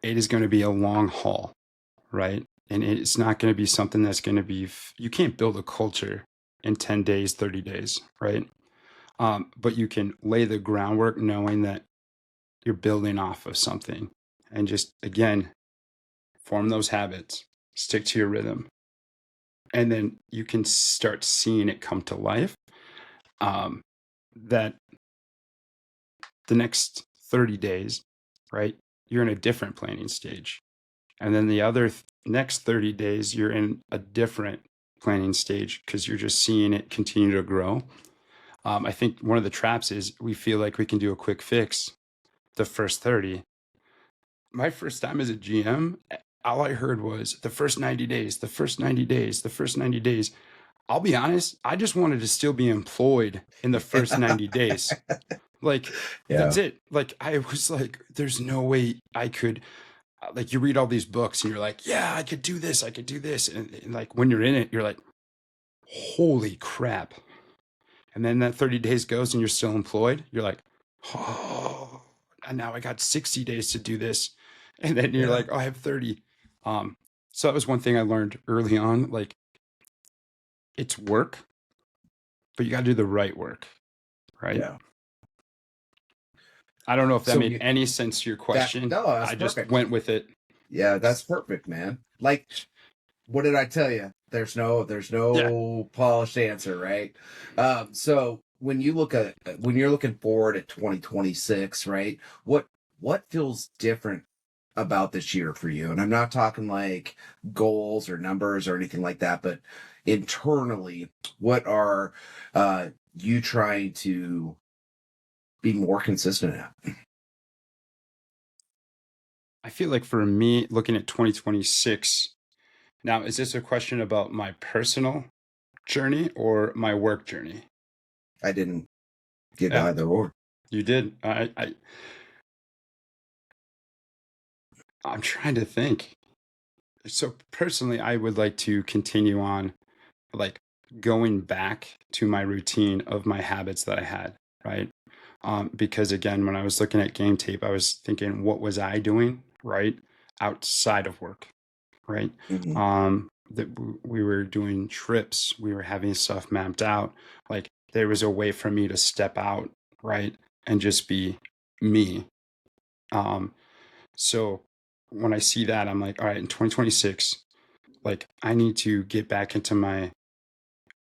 it is going to be a long haul, right? And it's not going to be something that's going to be, you can't build a culture in 10 days, 30 days, right? But you can lay the groundwork knowing that you're building off of something and just, again, form those habits, stick to your rhythm. And then you can start seeing it come to life. That the next 30 days, right? You're in a different planning stage. And then the other next 30 days, you're in a different planning stage because you're just seeing it continue to grow. I think one of the traps is we feel like we can do a quick fix the first 30. My first time as a GM, all I heard was the first 90 days, the first 90 days, the first 90 days. I'll be honest, I just wanted to still be employed in the first 90 days. Like, Yeah. that's it. Like, I was like, there's no way I could, like, you read all these books and you're like, yeah, I could do this. I could do this. And like, when you're in it, you're like, holy crap. And then that 30 days goes and you're still employed. You're like, oh, and now I got 60 days to do this. And then you're Yeah. like, oh, I have 30. So that was one thing I learned early on. Like, it's work, but you got to do the right work, right? Yeah. I don't know if that So made any sense to your question. no, that's I just perfect. went with it. Yeah, that's perfect, man. Like, what did I tell you? There's no polished answer, right? So when you're looking forward at 2026, right? What feels different about this year for you? And I'm not talking like goals or numbers or anything like that, but internally, what are you trying to be more consistent at? I feel like for me, looking at 2026, now, is this a question about my personal journey or my work journey? I didn't get Yeah, either or. you did. I'm trying to think. So personally, I would like to continue on, like going back to my routine of my habits that I had, right? Because again, when I was looking at game tape, I was thinking, what was I doing, right, outside of work, right? Hmm. That we were doing trips, we were having stuff mapped out. Like there was a way for me to step out, right, and just be me. Um, so when I see that, I'm like, all right, in 2026, like I need to get back into my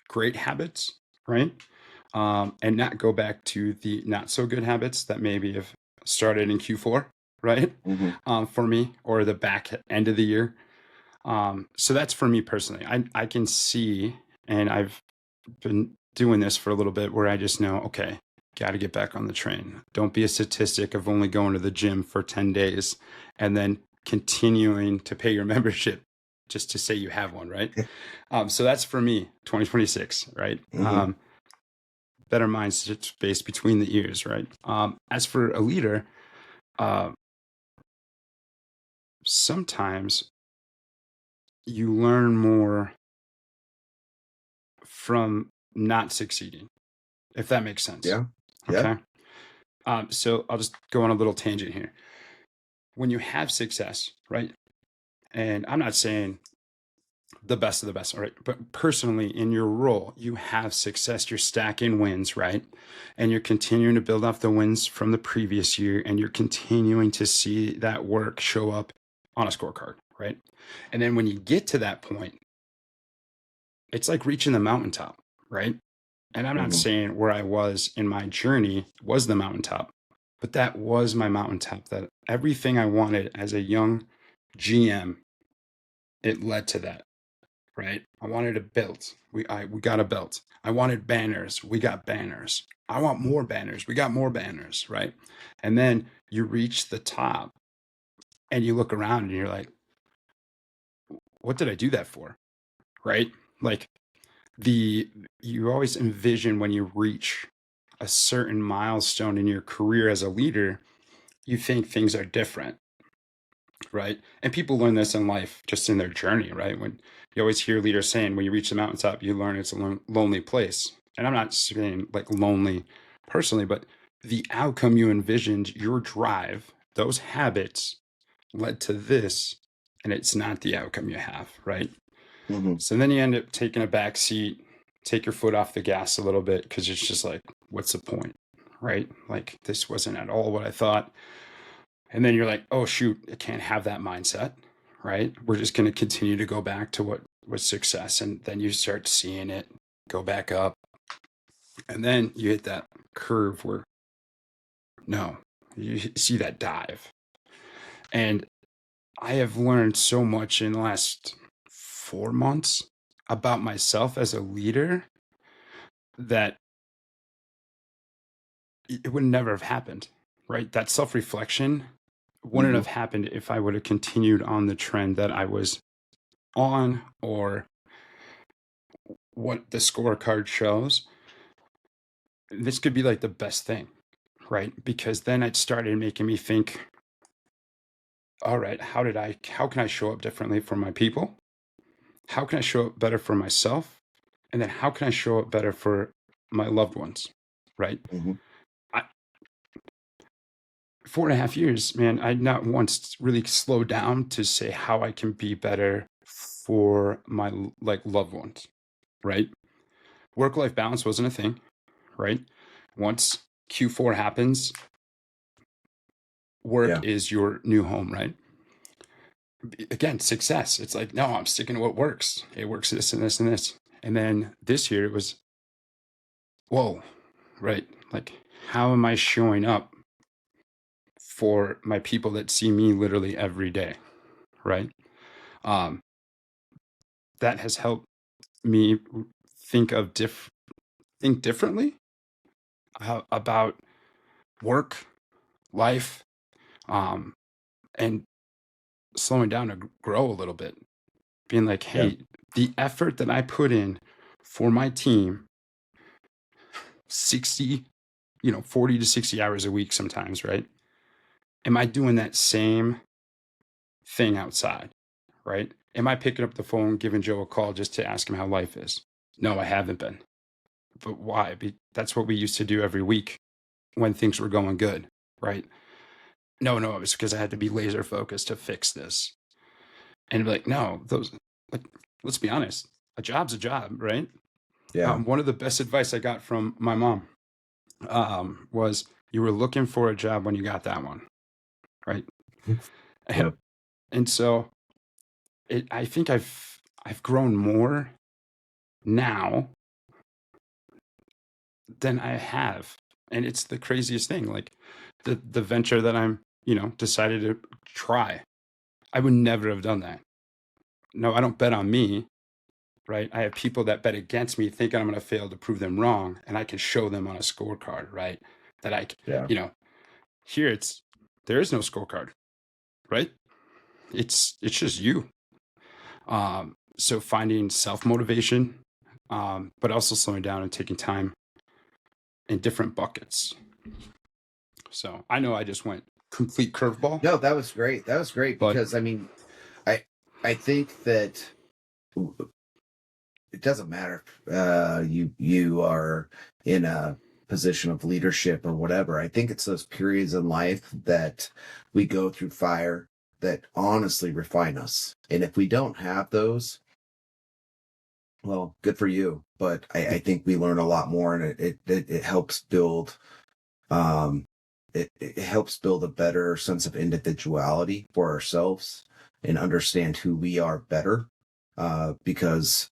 great habits, right? And not go back to the not so good habits that maybe have started in Q4, right? Hmm. For me, or the back end of the year. So that's for me personally. I can see, and I've been doing this for a little bit where I just know, okay, got to get back on the train. Don't be a statistic of only going to the gym for 10 days and then continuing to pay your membership just to say you have one, right? So that's for me, 2026, right? Hmm. Better minds space between the ears, right? As for a leader, uh, sometimes you learn more from not succeeding, if that makes sense. Yeah. Yeah. Okay. So I'll just go on a little tangent here. When you have success, right? And I'm not saying the best of the best, all right? But personally, in your role, you have success. You're stacking wins, right? And you're continuing to build off the wins from the previous year, and you're continuing to see that work show up on a scorecard, right? And then when you get to that point, it's like reaching the mountaintop, right? And I'm not Hmm. saying where I was in my journey was the mountaintop, but that was my mountaintop. That everything I wanted as a young GM, it led to that, right? I wanted a belt. We got a belt. I wanted banners. We got banners. I want more banners. We got more banners, right? And then you reach the top and you look around and you're like, what did I do that for? Right? Like the you always envision when you reach a certain milestone in your career as a leader, you think things are different, right? And people learn this in life just in their journey, right? When you always hear leaders saying, when you reach the mountaintop, you learn it's a lonely place. And I'm not saying like lonely personally, but the outcome you envisioned, your drive, those habits led to this, and it's not the outcome you have, right? Hmm. So then you end up taking a back seat, take your foot off the gas a little bit because it's just like, what's the point? Right? Like, this wasn't at all what I thought. And then you're like, oh, shoot, I can't have that mindset. Right? We're just going to continue to go back to what was success. And then you start seeing it go back up. And then you hit that curve where, no, you see that dive. And I have learned so much in the last 4 months about myself as a leader that it would never have happened, right? That self reflection wouldn't Hmm. have happened if I would have continued on the trend that I was on or what the scorecard shows. This could be like the best thing, right? Because then it started making me think, all right, how can I show up differently for my people? How can I show up better for myself? And then how can I show up better for my loved ones, right? Hmm. I, 4.5 years, man, I not once really slowed down to say how I can be better for my like loved ones, right? Work life balance wasn't a thing, right? once Q4 happens, work Yeah. is your new home, right? Again, success. It's like, no, I'm sticking to what works. It works this and this and this. And then this year it was, whoa, right? Like, how am I showing up for my people that see me literally every day, right? Um, that has helped me think differently about work, life, and slowing down to grow a little bit. Being like, Yeah. hey, the effort that I put in for my team, 60, 40 to 60 hours a week sometimes, right? Am I doing that same thing outside, right? Am I picking up the phone, giving Joe a call just to ask him how life is? No, I haven't been. But why? That's what we used to do every week when things were going good, right? No, it was because I had to be laser focused to fix this. And be like, no, like, let's be honest, a job's a job, right? Yeah. One of the best advice I got from my mom was, you were looking for a job when you got that one, right? Yep. And so I think I've grown more now than I have. And it's the craziest thing. Like the venture that I'm, decided to try. I would never have done that. No, I don't bet on me, right? I have people that bet against me thinking I'm going to fail to prove them wrong. And I can show them on a scorecard, right? That Yeah. here there is no scorecard, right? It's just you. So finding self-motivation, but also slowing down and taking time in different buckets. So I know I just went complete curveball. No, that was great. That was great But- because I mean, I think that it doesn't matter if you are in a position of leadership or whatever. I think it's those periods in life that we go through fire that honestly refine us. And if we don't have those, well, good for you. But I think we learn a lot more, and it helps build it helps build a better sense of individuality for ourselves and understand who we are better, because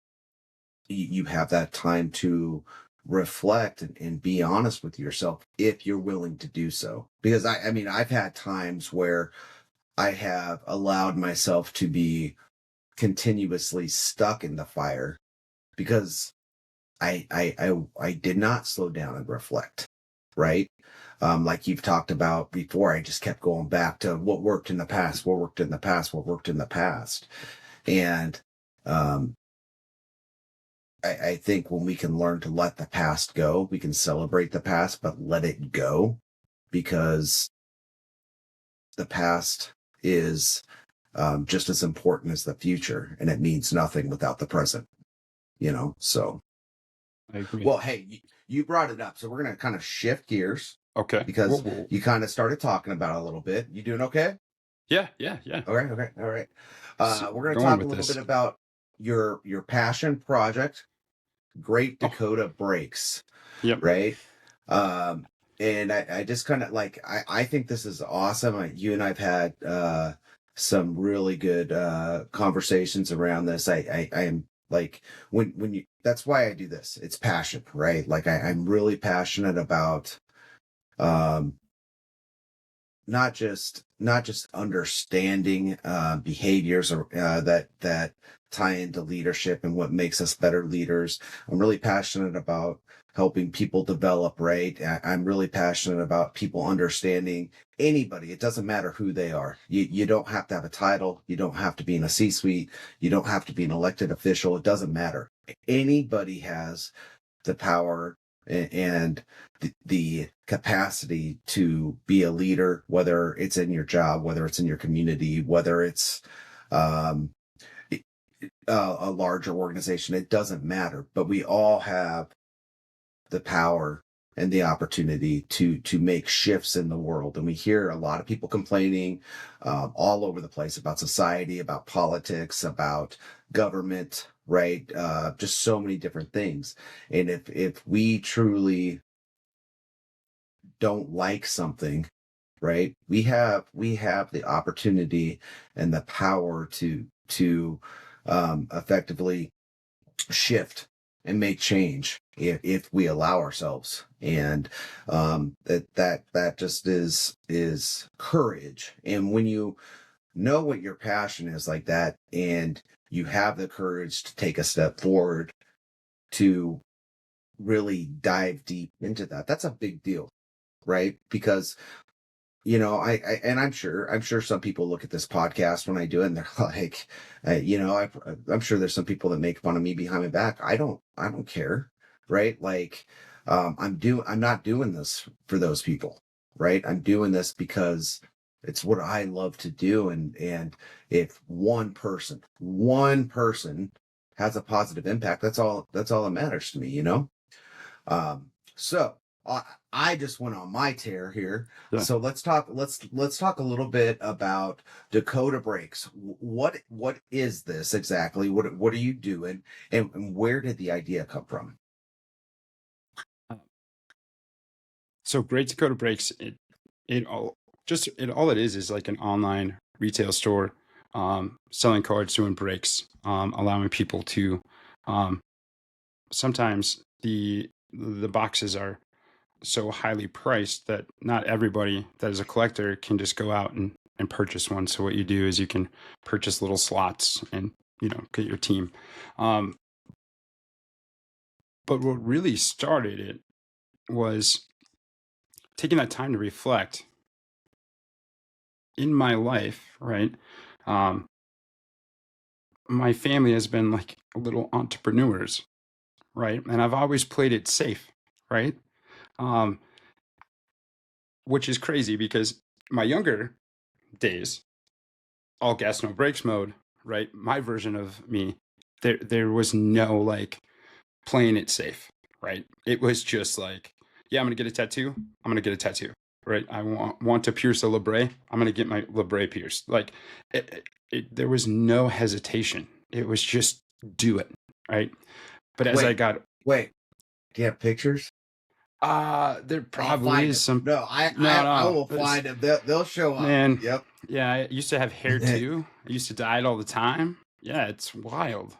you have that time to reflect and be honest with yourself if you're willing to do so. Because I mean, I've had times where I have allowed myself to be continuously stuck in the fire because I did not slow down and reflect, right? Like you've talked about before, I just kept going back to what worked in the past, what worked in the past, what worked in the past. And I think when we can learn to let the past go, we can celebrate the past, but let it go, because the past is just as important as the future, and it means nothing without the present, So, I agree. well, hey, you brought it up, so we're going to kind of shift gears Okay. because Whoa. you kind of started talking about it a little bit. You doing okay? Yeah. All right. So We're going to going talk a with little this. bit about your passion project, Great Oh. Dakota Breaks. Yep. Right. And I just kind of like, I think this is awesome. You and I've had some really good conversations around this. I am like, when you, that's why I do this. It's passion, right? Like I'm really passionate about not just understanding behaviors or that tie into leadership and what makes us better leaders. I'm really passionate about helping people develop, right? I'm really passionate about people understanding anybody. It doesn't matter who they are. You don't have to have a title. You don't have to be in a C-suite. You don't have to be an elected official. It doesn't matter. Anybody has the power and the capacity to be a leader, whether it's in your job, whether it's in your community, whether it's a larger organization. It doesn't matter, but we all have the power and the opportunity to make shifts in the world. And we hear a lot of people complaining all over the place about society, about politics, about government, right? Just so many different things. And if we truly don't like something, right? We have the opportunity and the power to effectively shift and make change if we allow ourselves. And that just is courage. And when you know what your passion is like that, and you have the courage to take a step forward to really dive deep into that, that's a big deal, right? Because and I'm sure some people look at this podcast when I do it and they're like, I'm sure there's some people that make fun of me behind my back. I don't care, right? Like, I'm not doing this for those people, right? I'm doing this because it's what I love to do. And if one person has a positive impact, that's all that matters to me. So I just went on my tear here. Yeah. So let's talk a little bit about Dakota Breaks. What is this exactly? What are you doing, and where did the idea come from? So Great Dakota Breaks, all it is like an online retail store, selling cards, doing breaks, allowing people to, sometimes the boxes are so highly priced that not everybody that is a collector can just go out and purchase one. So what you do is you can purchase little slots and, get your team. But what really started it was taking that time to reflect in my life, right? My family has been like little entrepreneurs, right? And I've always played it safe, right? Um, which is crazy because my younger days, all gas no brakes mode, right? My version of me, there was no like playing it safe, right? It was just like, yeah, I'm gonna get a tattoo. I'm gonna get a tattoo, right? I want to pierce a labrae. I'm gonna get my labrae pierced. Like, there was no hesitation. It was just do it, right? But as I Wait, got, wait. Do you have pictures? there I'll probably find is them. some. No, No, I no, will find them. They'll show up. man. Yep. Yeah, I used to have hair too. I used to dye it all the time. Yeah, it's wild.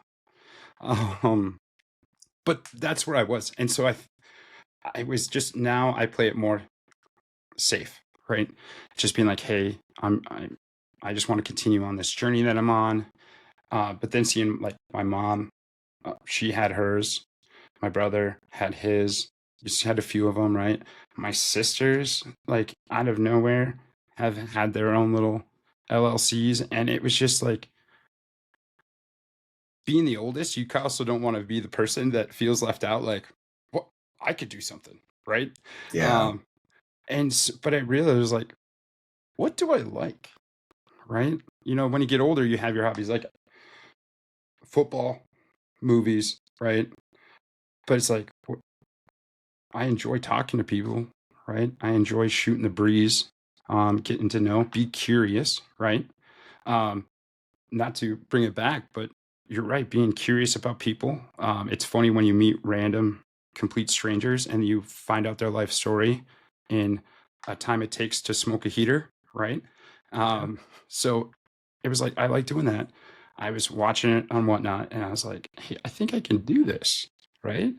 Um, but that's where I was, and so I was just, now I play it more safe, right? Just being like, hey, I just want to continue on this journey that I'm on. But then seeing like my mom, she had hers, my brother had his, just had a few of them, right? My sisters, like out of nowhere, have had their own little LLCs, and it was just like, being the oldest, you also don't want to be the person that feels left out. Like, well, I could do something, right? Yeah. Um, but I realized, like, what do I like, right? When you get older, you have your hobbies like football, movies, right? But it's like, I enjoy talking to people, right? I enjoy shooting the breeze, getting to know, be curious, right? Um, Not to bring it back, but you're right, being curious about people. It's funny when you meet random, complete strangers and you find out their life story in a time it takes to smoke a heater, right? So it was like, I like doing that. I was watching it on Whatnot and I was like, hey, I think I can do this, right?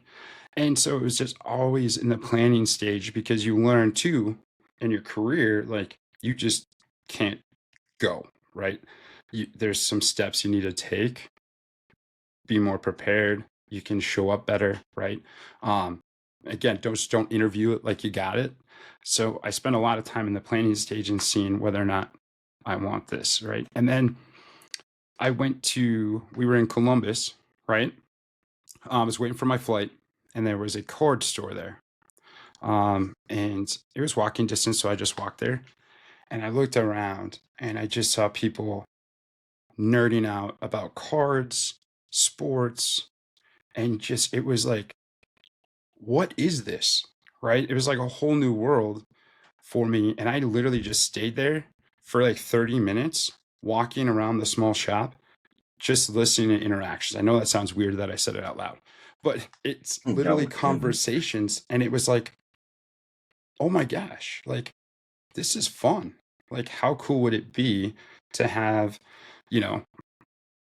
And so it was just always in the planning stage, because you learn too in your career, like, you just can't go, right? There's some steps you need to take, be more prepared. You can show up better, right? Um, Again, don't interview it like you got it. So I spent a lot of time in the planning stage and seeing whether or not I want this, right? And then we were in Columbus, right? I was waiting for my flight, and there was a cord store there. And it was walking distance, so I just walked there. And I looked around and I just saw people nerding out about cards, sports, and just, it was like, what is this? Right? It was like a whole new world for me. And I literally just stayed there for like 30 minutes, walking around the small shop, just listening to interactions. I know that sounds weird that I said it out loud, but it's literally No. conversations. And it was like, oh my gosh, like this is fun. Like, how cool would it be to have, you know,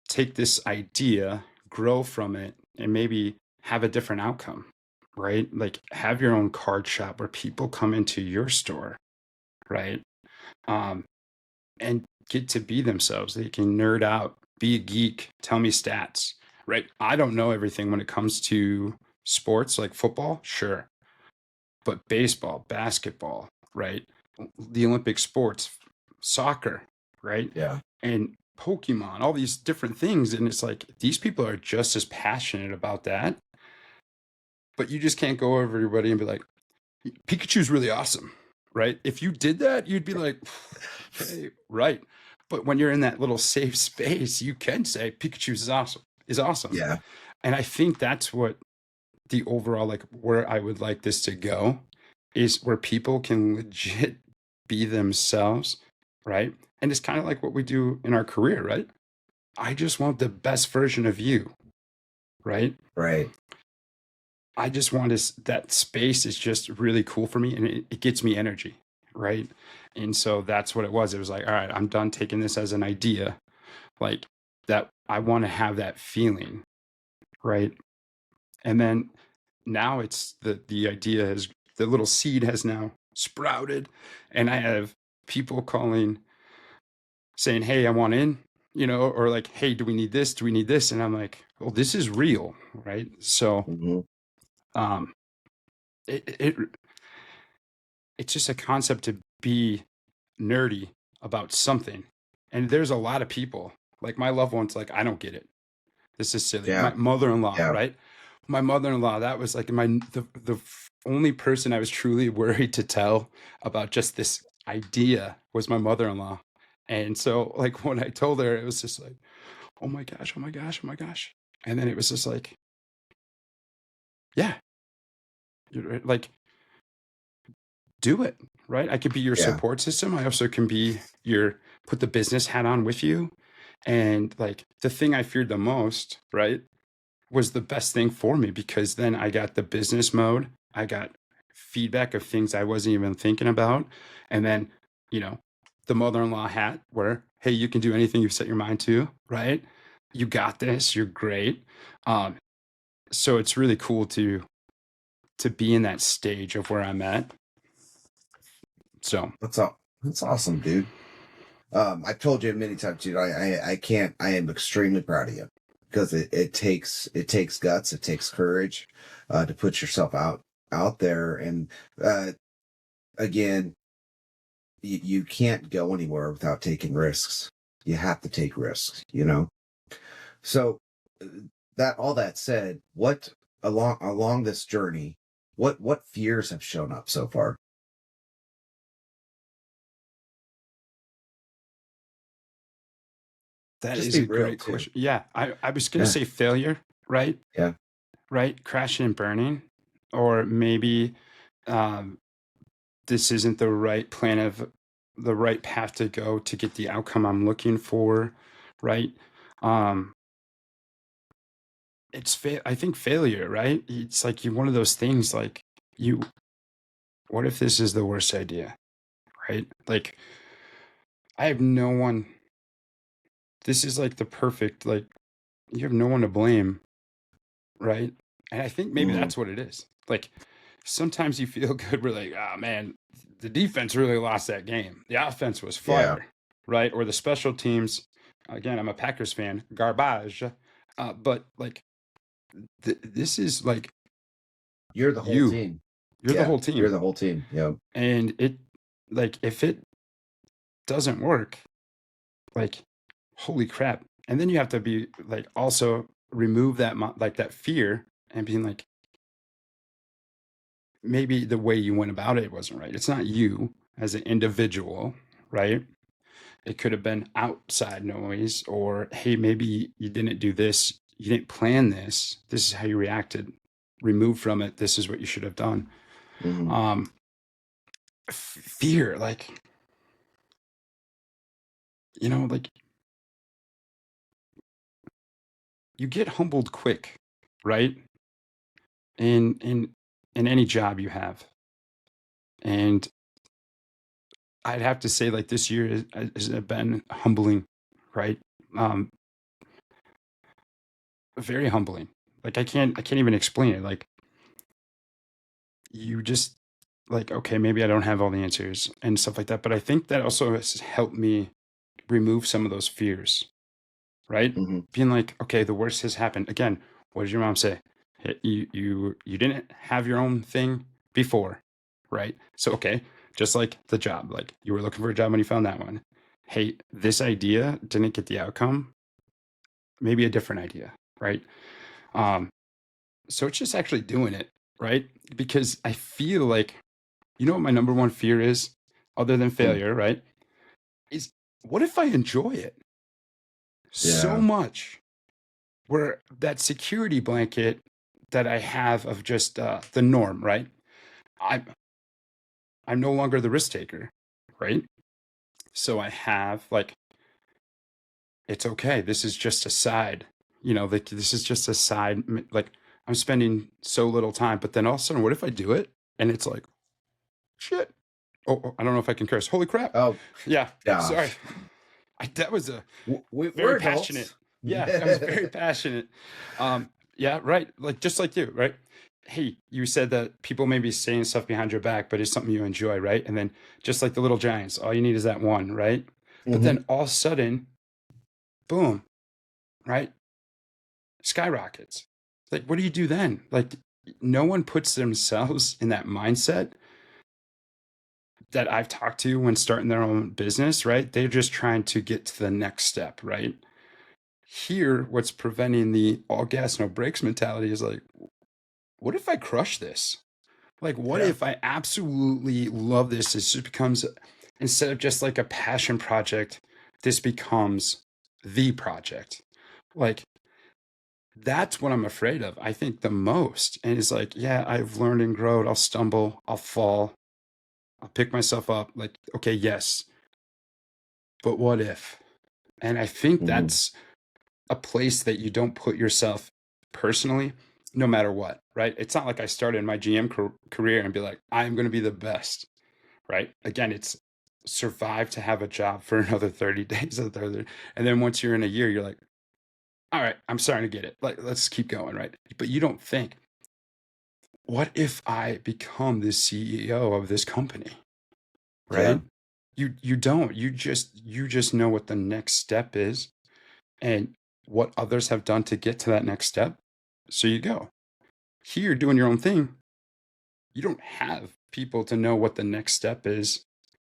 take this idea, grow from it, and maybe have a different outcome, right? Like, have your own card shop where people come into your store, right? Um, and get to be themselves. They can nerd out, be a geek, tell me stats, right? I don't know everything when it comes to sports like football, sure, but baseball, basketball, right? The Olympic sports, soccer, right? Yeah. And Pokemon, all these different things. And it's like, these people are just as passionate about that, but you just can't go over everybody and be like, Pikachu's really awesome, right? If you did that, you'd be like, okay, right. But when you're in that little safe space, you can say Pikachu's is awesome. Yeah. And I think that's what the overall, like where I would like this to go is where people can legit be themselves, right? And it's kind of like what we do in our career, right? I just want the best version of you, right? Right. I just want that space is just really cool for me and it gets me energy, right? And so that's what it was. It was like, all right, I'm done taking this as an idea, like that I want to have that feeling, right? And then now it's the idea has the little seed has now sprouted and I have people calling saying, hey, I want in, or like, hey, do we need this? Do we need this? And I'm like, well, this is real, right? So Hmm. um it it's just a concept to be nerdy about something. And there's a lot of people, like my loved ones, like, I don't get it. This is silly. Yeah. My mother-in-law, Yeah. right? My mother-in-law, that was like the only person I was truly worried to tell about just this idea was my mother-in-law. And so like when I told her, it was just like, oh my gosh, oh my gosh, oh my gosh. And then it was just like, yeah, like do it, right? I could be your Yeah. support system. I also can be put the business hat on with you. And like the thing I feared the most, right, was the best thing for me because then I got the business mode. I got feedback of things I wasn't even thinking about. And then, you know, the mother-in-law hat where, hey, you can do anything you set your mind to, right? You got this, you're great. Um, so it's really cool to be in that stage of where I'm at. So That's awesome, dude. I've told you many times, dude. I can't. I am extremely proud of you because it takes guts, it takes courage, to put yourself out there. And again, you can't go anywhere without taking risks. You have to take risks, you know. So uh, that all that said, what along this journey, what fears have shown up so far? that Just is be a real great too. question. Yeah, I was going to Yeah. say failure, right? Yeah. Right? Crashing and burning. Or maybe um, this isn't the right plan of the right path to go to get the outcome I'm looking for, right? Um, I think failure, right? It's like you one of those things like you what if this is the worst idea, right? Like I have no one this is like the perfect like you have no one to blame, right? And I think maybe Hmm. that's what it is. Like sometimes you feel good. We're like, oh man, the defense really lost that game. The offense was Yeah. fire, right? Or the special teams. Again, I'm a Packers fan. Garbage. But like, this is like You're the whole you. team. You're the Yeah. whole You're team, the whole team. Yeah. and like if it doesn't work, like holy crap. And then you have to be like also remove that like that fear and being like maybe the way you went about it wasn't right. It's not you as an individual, right? It could have been outside noise, or hey, maybe you didn't do this, you didn't plan this. This is how you reacted. Remove from it. This is what you should have done. Hmm. Um, fear, like like you get humbled quick, right? In any job you have, And I'd have to say, like, this year has been humbling, right? Very humbling. Like, I can't even explain it. Like, you just, like, okay, maybe I don't have all the answers and stuff like that. But I think that also has helped me remove some of those fears, right? Mm-hmm. Being like, okay, the worst has happened. Again, what did your mom say? You didn't have your own thing before, right? So okay, just like the job, like you were looking for a job when you found that one. Hey, this idea didn't get the outcome. Maybe a different idea, right? So it's just actually doing it, right? Because I feel like, you know what my number one fear is, other than failure, right? Is what if I enjoy it so Yeah. much where that security blanket that I have of just the norm, right? I'm no longer the risk taker, right? So I have like, it's okay. This is just a side, like this is just a side. Like I'm spending so little time, but then all of a sudden, what if I do it? And it's like, shit. Oh, I don't know if I can curse. Holy crap. Oh, Yeah. Sorry. gosh. That was a We're very adults. passionate. Yeah, I was very passionate. Yeah, right. Like just like you, right? Hey, you said that people may be saying stuff behind your back, but it's something you enjoy, right? And then just like the little giants, all you need is that one, right? But then all of a sudden, boom, right? Skyrockets. Like, what do you do then? Like, no one puts themselves in that mindset that I've talked to when starting their own business, right? They're just trying to get to the next step, right? Here, what's preventing the all gas, no brakes mentality is like, what if I crush this? Like, what Yeah. if I absolutely love this? It just becomes, instead of just like a passion project, this becomes the project. Like, that's what I'm afraid of, I think, the most. And it's like, yeah, I've learned and grown. I'll stumble, I'll fall, I'll pick myself up. Like, okay, yes. But what if? And I think that's a place that you don't put yourself personally, no matter what, right? It's not like I started my GM career and be like, I'm going to be the best, right? Again, it's survive to have a job for another 30 days. And then once you're in a year, you're like, all right, I'm starting to get it. Like, let's keep going, right? But you don't think, what if I become the CEO of this company, right? You don't. You just know what the next step is and what others have done to get to that next step. So you go. Here, doing your own thing, you don't have people to know what the next step is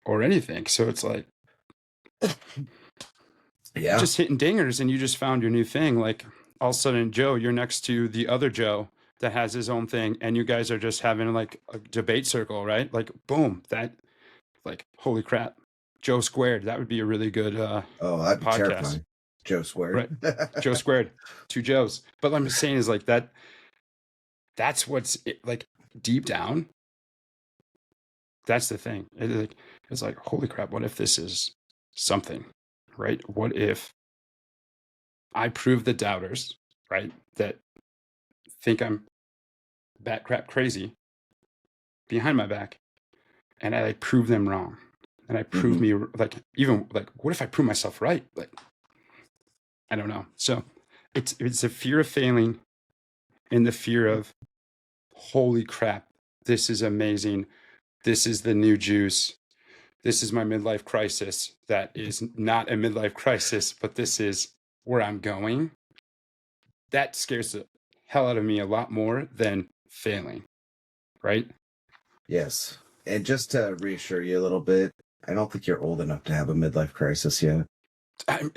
or anything. So it's like, Yeah. just hitting dingers and you just found your new thing. Like all of a sudden, Joe, you're next to the other Joe that has his own thing and you guys are just having like a debate circle, right? Like, boom, that, like, holy crap, Joe squared. That would be a really good That'd be podcast. terrifying. Joe squared. Right. Joe squared, two Joes. But what I'm saying is like that's what's like deep down. That's the thing. It's like, holy crap, what if this is something, right? What if I prove the doubters, right, that think I'm bat crap crazy behind my back, and I like prove them wrong, and I prove me like, even like, what if I prove myself right? Like, I don't know. So it's a fear of failing and the fear of, holy crap, this is amazing. This is the new juice. This is my midlife crisis. That is not a midlife crisis, but this is where I'm going. That scares the hell out of me a lot more than failing, right? Yes. And just to reassure you a little bit, I don't think you're old enough to have a midlife crisis yet. I'm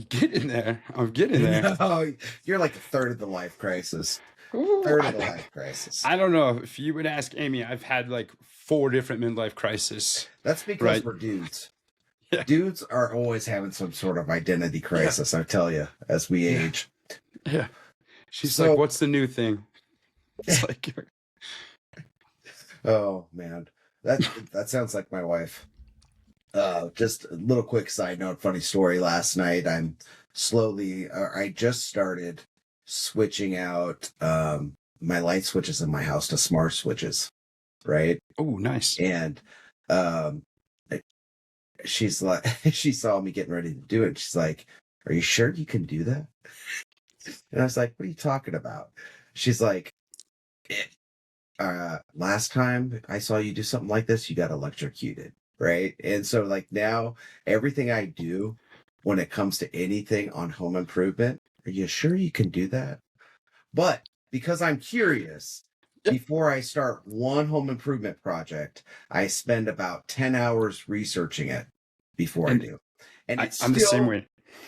getting there. I'm getting there. No, you're like a third of the life crisis. Ooh, Third of the life crisis. I don't know. If you would ask Amy, I've had like 4 different midlife crises. That's because Right. we're dudes. Yeah. Dudes are always having some sort of identity crisis, I tell you, as we age. Yeah. She's So- like, what's the new thing? It's like, Oh man, that sounds like my wife. Just a little quick side note, funny story. Last night, I just started switching out my light switches in my house to smart switches. right? Oh, nice. And um, she's like, she saw me getting ready to do it. She's like, "Are you sure you can do that?" And I was like, "What are you talking about?" She's like, "Eh, last time I saw you do something like this, you got electrocuted, right?" And so, like, now everything I do when it comes to anything on home improvement, are you sure you can do that? But because I'm curious, Yep. before I start one home improvement project, I spend about 10 hours researching it before I And do. And it I'm the same still way.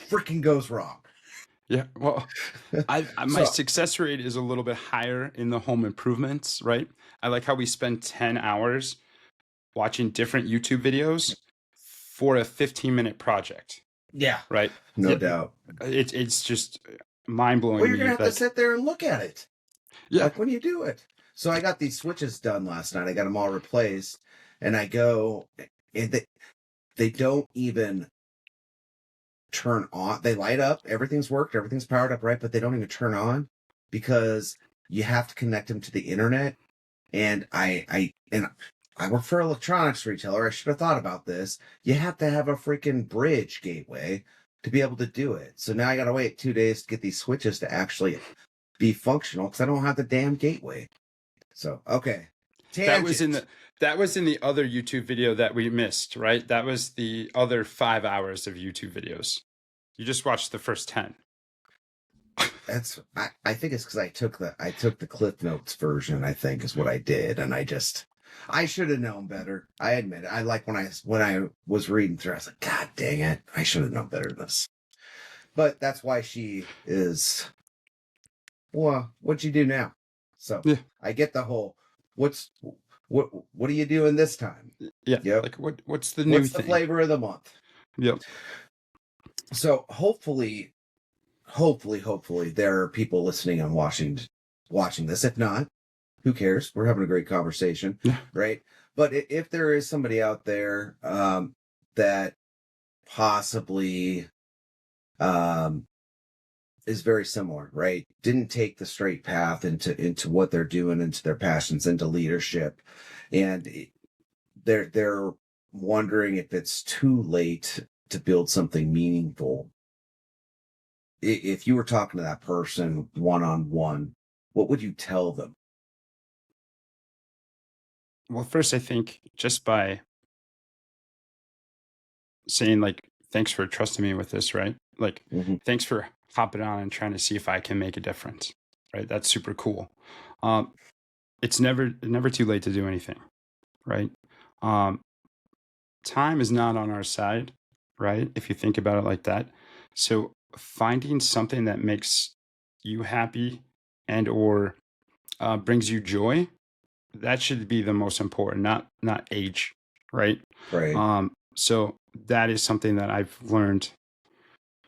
freaking goes wrong. Yeah. Well, my So, success rate is a little bit higher in the home improvements, right? I like how we spend 10 hours watching different YouTube videos for a 15-minute project, yeah, right? no Yeah, doubt. it's just mind blowing Well, to you're going me. to have to Like, sit there and look at it. yeah, Like, when you do it. So I got these switches done last night. I got them all replaced. And I go, and they don't even turn on. They light up, everything's worked, everything's powered up, right? But they don't even turn on because you have to connect them to the internet. And I work for an electronics retailer. I should have thought about this. You have to have a freaking bridge gateway to be able to do it. So now I got to wait 2 days to get these switches to actually be functional because I don't have the damn gateway. So, okay. that was in Tangent. the other YouTube video that we missed, right? That was the other 5 hours of YouTube videos. You just watched the first 10. I think it's because I took the Cliff Notes version, I think is what I did. And I should have known better. I admit it. I like when I was reading through, I was like, God dang it. I should have known better than this. But that's why she is, well, what'd you do now? So Yeah. I get the whole what are you doing this time? Yeah. Yep. Like what's the new What's the thing? flavor of the month? Yep. So hopefully there are people listening and watching this. If not, who cares? We're having a great conversation, Yeah. right? But if there is somebody out there that possibly is very similar, right? Didn't take the straight path into what they're doing, into their passions, into leadership, and they're wondering if it's too late to build something meaningful. If you were talking to that person one on one, what would you tell them? Well, first, I think just by saying like, thanks for trusting me with this, right? Like, Mhm. thanks for hopping on and trying to see if I can make a difference, right? That's super cool. It's never too late to do anything, right? Um, time is not on our side, right? If you think about it like that. So finding something that makes you happy and or brings you joy, that should be the most important, not age, right? Right. So that is something that I've learned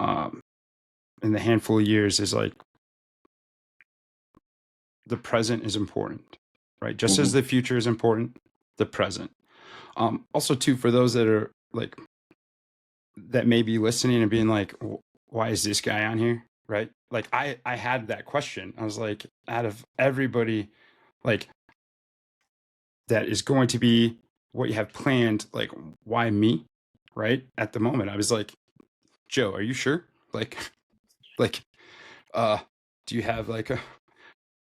um, in the handful of years is like the present is important, right? Just as Mhm. the future is important, the present. Also, too, for those that are like that may be listening and being like, why is this guy on here? Right? Like I had that question. I was like, out of everybody, like that is going to be what you have planned, like why me? Right? At the moment, I was like, Joe, are you sure? Like, like, uh, do you have like a?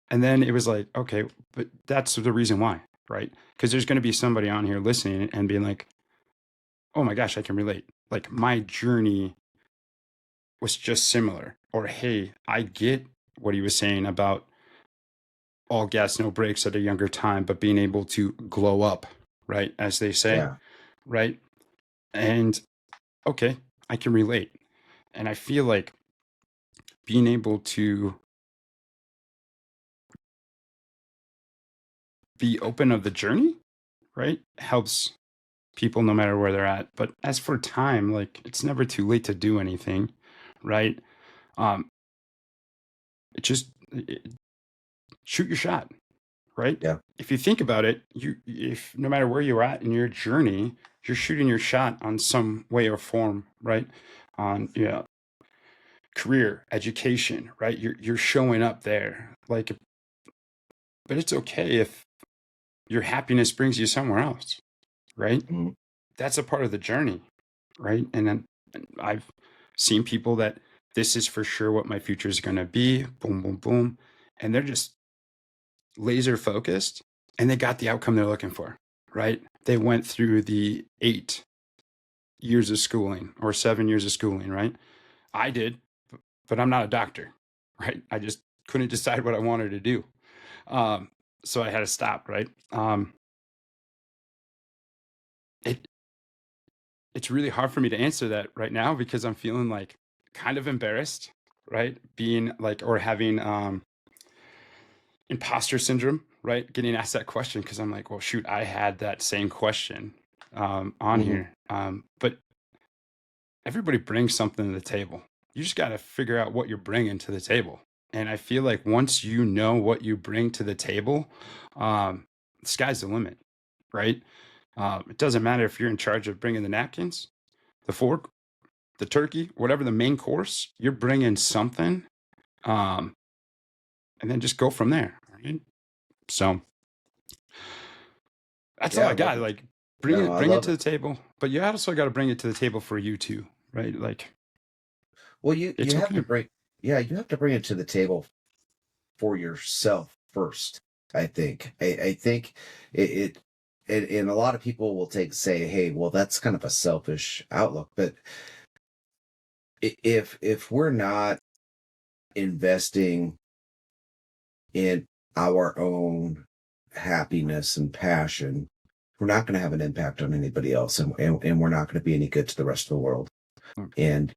And then it was like, okay, but that's the reason why, right? Because there's going to be somebody on here listening and being like, oh my gosh, I can relate. Like my journey was just similar. Or, hey, I get what he was saying about all gas, no brakes at a younger time, but being able to glow up, right? As they say, Yeah. right? And okay, I can relate. And I feel like being able to be open of the journey, right, helps people no matter where they're at. But as for time, like it's never too late to do anything, right? Um, it just shoot your shot, right? Yeah. If you think about it, if no matter where you're at in your journey, you're shooting your shot on some way or form, right? On career, education, right? You're showing up there, like, but it's okay if your happiness brings you somewhere else, right? Mhm. That's a part of the journey, right? And then I've seen people that this is for sure what my future is going to be, boom, boom, boom. And they're just laser focused and they got the outcome they're looking for, right? They went through the 8 years of schooling or 7 years of schooling, right? I did, but I'm not a doctor, right? I just couldn't decide what I wanted to do. Um, so I had to stop, right? It it's really hard for me to answer that right now because I'm feeling like kind of embarrassed, right? Being like or having imposter syndrome, right? Getting asked that question because I'm like, well, shoot, I had that same question on Mhm. here. But everybody brings something to the table. You just got to figure out what you're bringing to the table. And I feel like once you know what you bring to the table, the sky's the limit, right? It doesn't matter if you're in charge of bringing the napkins, the fork, the turkey, whatever the main course, you're bringing something, um, and then just go from there. Right? So that's all Yeah, I I love got. it. Like No, I bring it love to it. the table, but you also got to bring it to the table for you too, right? Like Well, you it's have to okay. bring, yeah, you have to bring it to the table for yourself first. I think and a lot of people will say, hey, well, that's kind of a selfish outlook. But if we're not investing in our own happiness and passion, we're not going to have an impact on anybody else, and we're not going to be any good to the rest of the world. Mm, And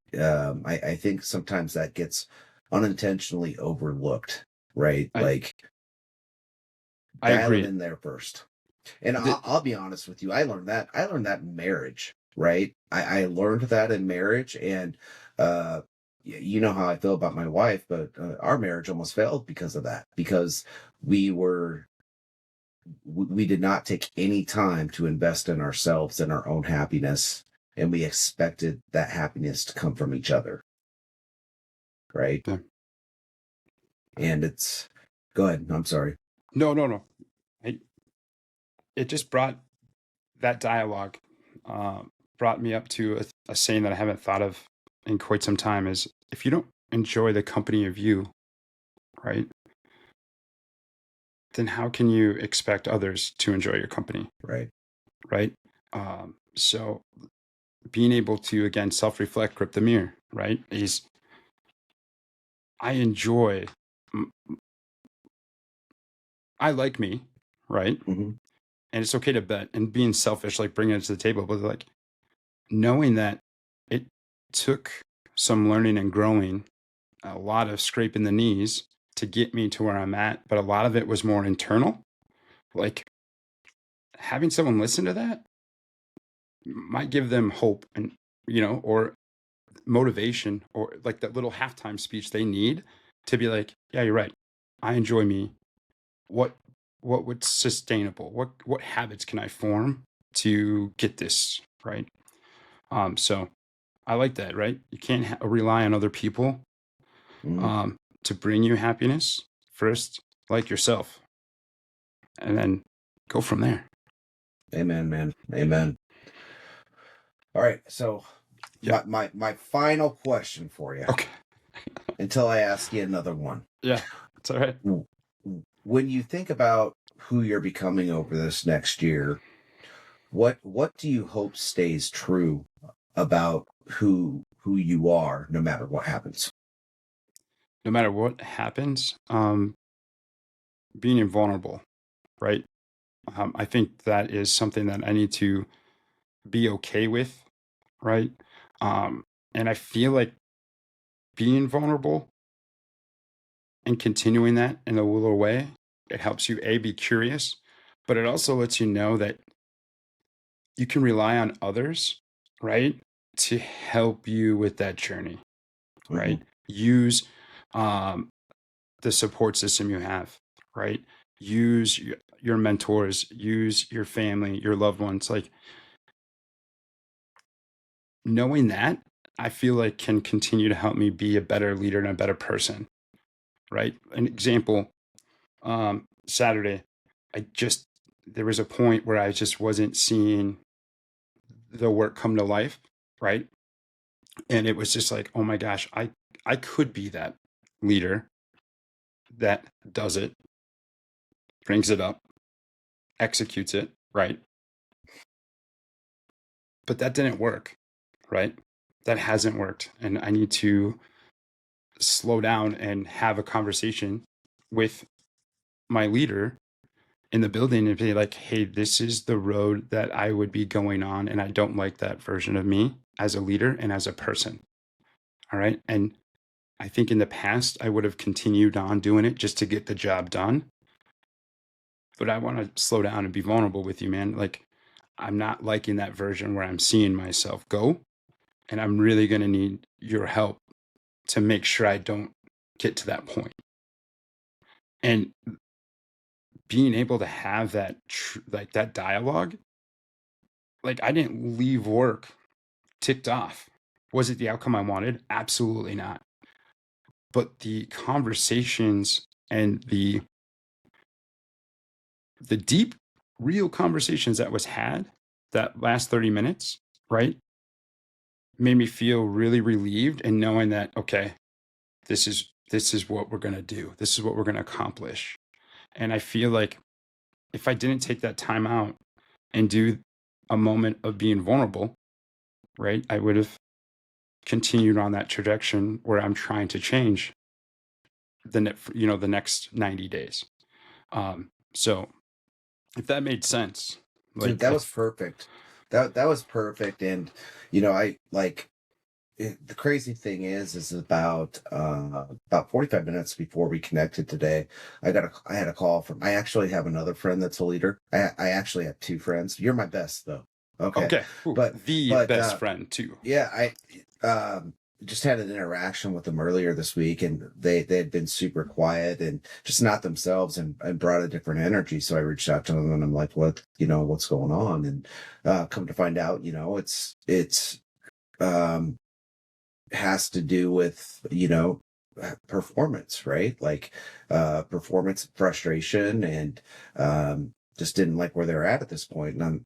I think sometimes that gets unintentionally overlooked, right? I Like I dial it agree. in there first. And The, I'll be honest with you, I learned that. I learned that in marriage, right? I learned that in marriage, and you know how I feel about my wife, but our marriage almost failed because of that. Because we were we did not take any time to invest in ourselves and our own happiness, and we expected that happiness to come from each other, right? the, And it's go ahead. I'm sorry. no, no, no. I, it just brought that dialogue, brought me up to a saying that I haven't thought of in quite some time is if you don't enjoy the company of you, right, then how can you expect others to enjoy your company, Right. right? So being able to, again, self reflect, grip the mirror, right, is I enjoy, I like me, right? Hmm. And it's okay to bet and being selfish, like bringing it to the table, but like knowing that it took some learning and growing, a lot of scraping the knees to get me to where I'm at, but a lot of it was more internal. Like having someone listen to that might give them hope and, or motivation or like that little halftime speech they need to be like, yeah, you're right. I enjoy me. What what would sustainable? What habits can I form to get this right? So I like that, right? You can't rely on other people Hmm. um, to bring you happiness. First, like yourself, and then go from there. Amen, man. Amen. All right. So Yeah. my final question for you, Okay. until I ask you another one. Yeah. It's all right. When you think about who you're becoming over this next year, what do you hope stays true about who you are, no matter what happens? No matter what happens, being invulnerable, right? I think that is something that I need to be okay with, right? And I feel like being vulnerable and continuing that in a little way, it helps you be curious, but it also lets you know that you can rely on others, right, to help you with that journey, Hmm. right? Use um, the support system you have, right? Use your mentors, use your family, your loved ones. Like knowing that, I feel like can continue to help me be a better leader and a better person, right? An example, Saturday, I just there was a point where I just wasn't seeing the work come to life, right? And it was just like, oh my gosh, I could be that leader that does it, brings it up, executes it, right? But that didn't work, right? That hasn't worked. And I need to slow down and have a conversation with my leader in the building and be like, hey, this is the road that I would be going on. And I don't like that version of me as a leader and as a person. All right. And I think in the past, I would have continued on doing it just to get the job done. But I want to slow down and be vulnerable with you, man. Like, I'm not liking that version where I'm seeing myself go. And I'm really going to need your help to make sure I don't get to that point. And being able to have that, like that dialogue, like I didn't leave work ticked off. Was it the outcome I wanted? Absolutely not. But the conversations and the deep, real conversations that was had that last 30 minutes, right, made me feel really relieved and knowing that, okay, this is what we're going to do. This is what we're going to accomplish. And I feel like if I didn't take that time out and do a moment of being vulnerable, right, I would have continued on that trajectory where I'm trying to change the next 90 days. So if that made sense, like, Dude, that was perfect. That was perfect. And I like the crazy thing is about 45 minutes before we connected today, I had a call from, I actually have another friend that's a leader. I actually have two friends. You're my best though. Okay. Ooh, But the best friend too. Yeah, I just had an interaction with them earlier this week, and they had been super quiet and just not themselves, and brought a different energy. So I reached out to them, and I'm like, what's going on? And come to find out, it's has to do with performance, right? Like performance frustration, and just didn't like where they're at this point. And I'm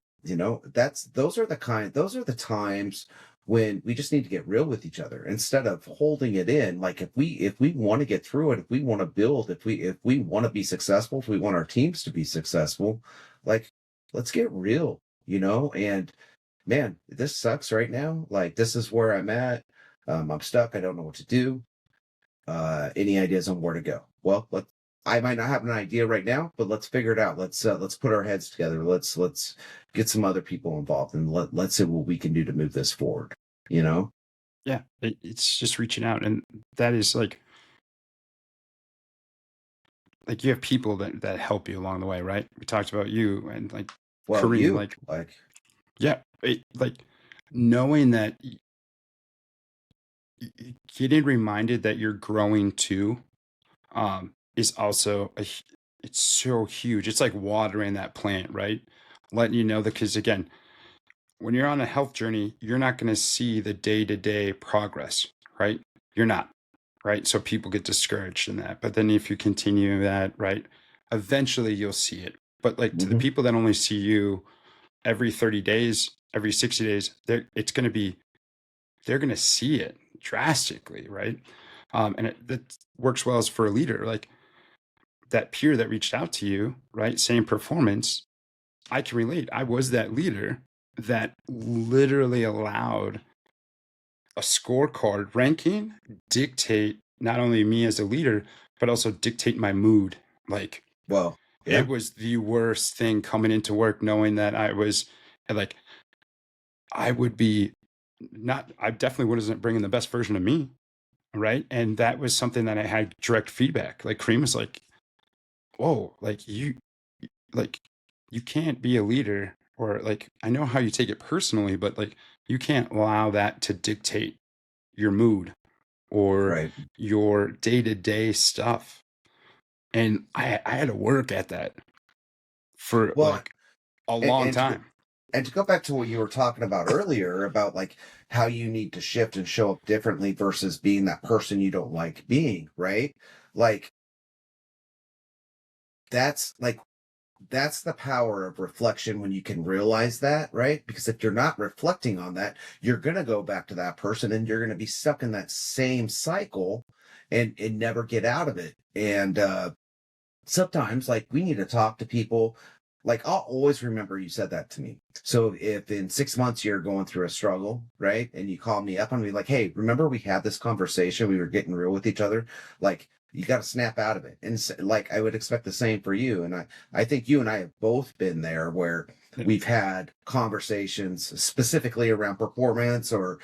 those are the times when we just need to get real with each other instead of holding it in. Like if we want to get through it, if we want to build, if we want to be successful, if we want our teams to be successful, like let's get real, and man, this sucks right now. Like this is where I'm at. I'm stuck. I don't know what to do. Any ideas on where to go? Well, I might not have an idea right now, but let's figure it out. Let's put our heads together. Let's get some other people involved, and let's see what we can do to move this forward. Yeah, it's just reaching out, and that is like you have people that help you along the way, right? We talked about you and like Kareem, yeah, like knowing that getting reminded that you're growing too is also it's so huge. It's like watering that plant, right? Letting you know that, because again, when you're on a health journey, you're not going to see the day-to-day progress, right? You're not, right? So people get discouraged in that. But then if you continue that, right, eventually you'll see it. But like to the people that only see you every 30 days, every 60 days, they're going to see it drastically, right? And that works well as for a leader, like that peer that reached out to you, right? Same performance. I can relate. I was that leader that literally allowed a scorecard ranking dictate not only me as a leader, but also dictate my mood. Like, well, yeah. It was the worst thing coming into work, knowing that I would be I definitely wasn't bringing the best version of me. Right. And that was something that I had direct feedback. Like Kareem was like, whoa, you can't be a leader, or like, I know how you take it personally, but like, you can't allow that to dictate your mood or your day-to-day stuff. And I had to work at that for a long time. And to go back to what you were talking about earlier about like how you need to shift and show up differently versus being that person you don't like being, right? Like that's like that's the power of reflection when you can realize that, right? Because if you're not reflecting on that, you're going to go back to that person and you're going to be stuck in that same cycle and never get out of it. And sometimes, like, we need to talk to people. Like, I'll always remember you said that to me. So if in 6 months you're going through a struggle, right, and you call me up and be like, hey, remember we had this conversation, we were getting real with each other, like, you got to snap out of it. And like, I would expect the same for you. And I think you and I have both been there where we've had conversations specifically around performance or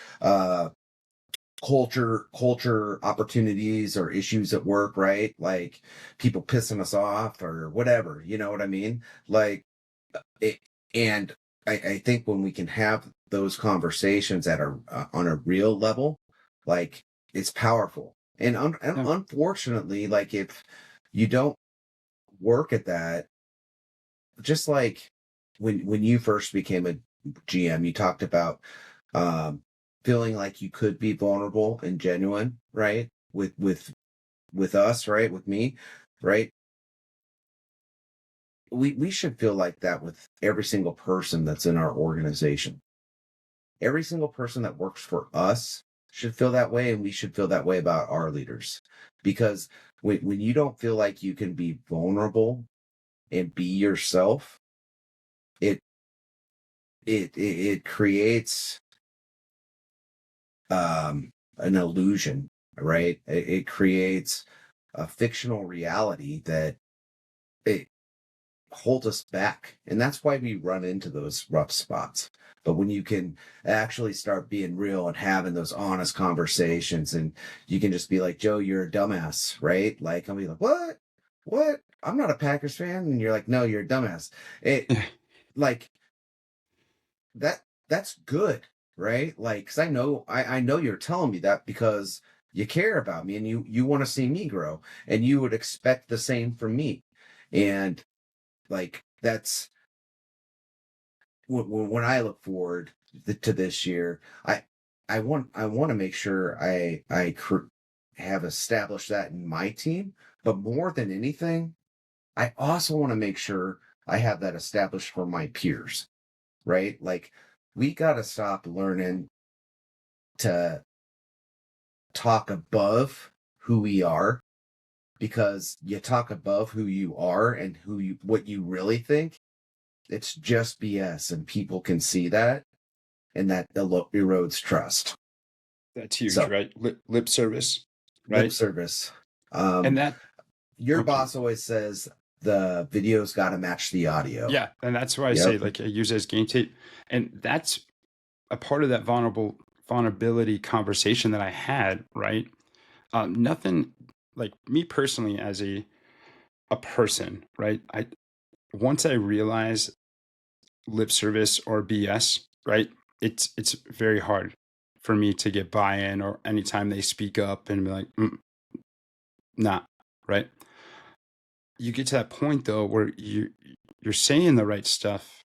culture opportunities or issues at work, right? Like people pissing us off or whatever, you know what I mean? Like it, and I think when we can have those conversations at a on a real level, like it's powerful. And Yeah. unfortunately, like if you don't work at that, just like when you first became a GM, you talked about um feeling like you could be vulnerable and genuine, right? With us, right? With me, right? We should feel like that with every single person that's in our organization. Every single person that works for us should feel that way, and we should feel that way about our leaders. Because when you don't feel like you can be vulnerable and be yourself, it it creates an illusion, right? It creates a fictional reality that it holds us back. And that's why we run into those rough spots. But when you can actually start being real and having those honest conversations, and you can just be like, Joe, you're a dumbass, right? Like, I'll be like, what? What? I'm not a Packers fan. And you're like, no, you're a dumbass. It like that's good, right? Like, because I know you're telling me that because you care about me and you want to see me grow, and you would expect the same from me. And like that's when I look forward to this year, I want to make sure have established that in my team, but more than anything, I also want to make sure I have that established for my peers, right? Like we got to stop learning to talk above who we are, because you talk above who you are and what you really think, it's just BS, and people can see that, and that erodes trust. That's huge, So right? Lip service, lip right? service. And that, Your okay. boss always says the video's got to match the audio. Yeah. And that's why I say, Yep. like, I use it as game tape. And that's a part of that vulnerability conversation that I had, right? Nothing like me personally as a person, right? Once I realize lip service or BS, right? It's very hard for me to get buy-in, or anytime they speak up and be like, nah, right? You get to that point though where you're saying the right stuff,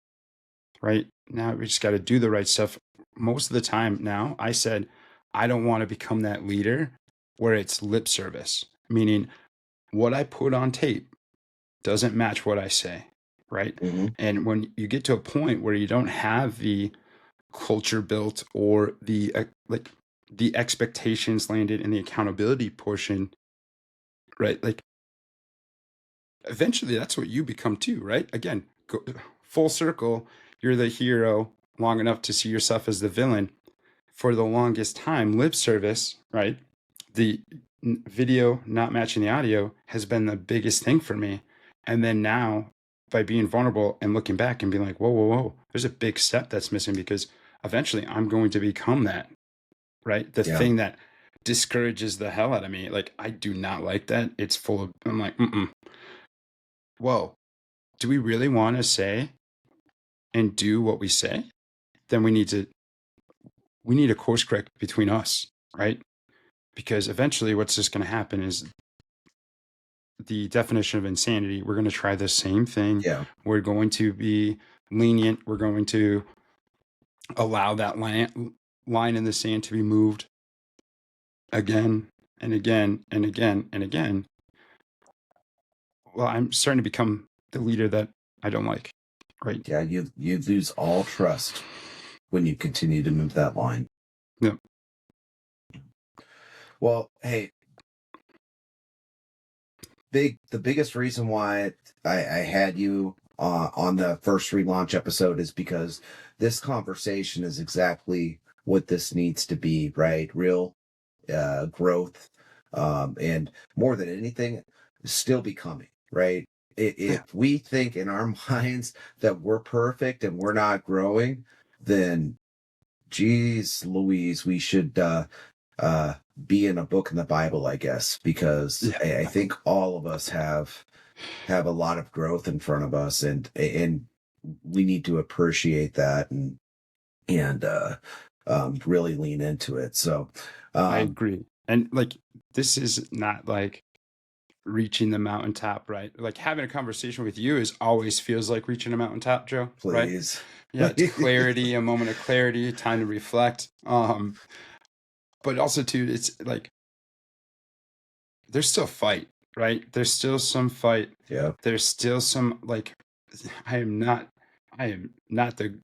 right? Now we just got to do the right stuff. Most of the time now, I said I don't want to become that leader where it's lip service, meaning what I put on tape doesn't match what I say, right? Mm-hmm. And when you get to a point where you don't have the culture built, or the like the expectations landed in the accountability portion, right? Like eventually that's what you become too, right? Again, full circle, you're the hero long enough to see yourself as the villain. For the longest time, lip service, right? The video not matching the audio has been the biggest thing for me. And then now, by being vulnerable and looking back and being like, whoa, whoa, whoa, there's a big step that's missing, because eventually I'm going to become that, right? The Yeah. thing that discourages the hell out of me. Like, I do not like that. It's full of, I'm like, whoa, do we really want to say and do what we say? Then we need a course correct between us, right? Because eventually what's just going to happen is the definition of insanity. We're going to try the same thing. Yeah. We're going to be lenient. We're going to allow that line in the sand to be moved again and again and again and again. Well, I'm starting to become the leader that I don't like. Right. Yeah, you lose all trust when you continue to move that line. Yep. Well, hey, the biggest reason why I had you on the first relaunch episode is because this conversation is exactly what this needs to be, right? Real growth, and more than anything, still becoming, right? If we think in our minds that we're perfect and we're not growing, then geez Louise, we should be in a book in the Bible, I guess, because Yeah. I think all of us have a lot of growth in front of us, and we need to appreciate that and really lean into it. So I um agree. And like, this is not like reaching the mountaintop, right? Like having a conversation with you is always feels like reaching a mountaintop, Joe, right? please. Yeah, it's clarity, a moment of clarity, time to reflect. But also too, it's like there's still fight, right? There's still some fight. Yeah. There's still some like I am not the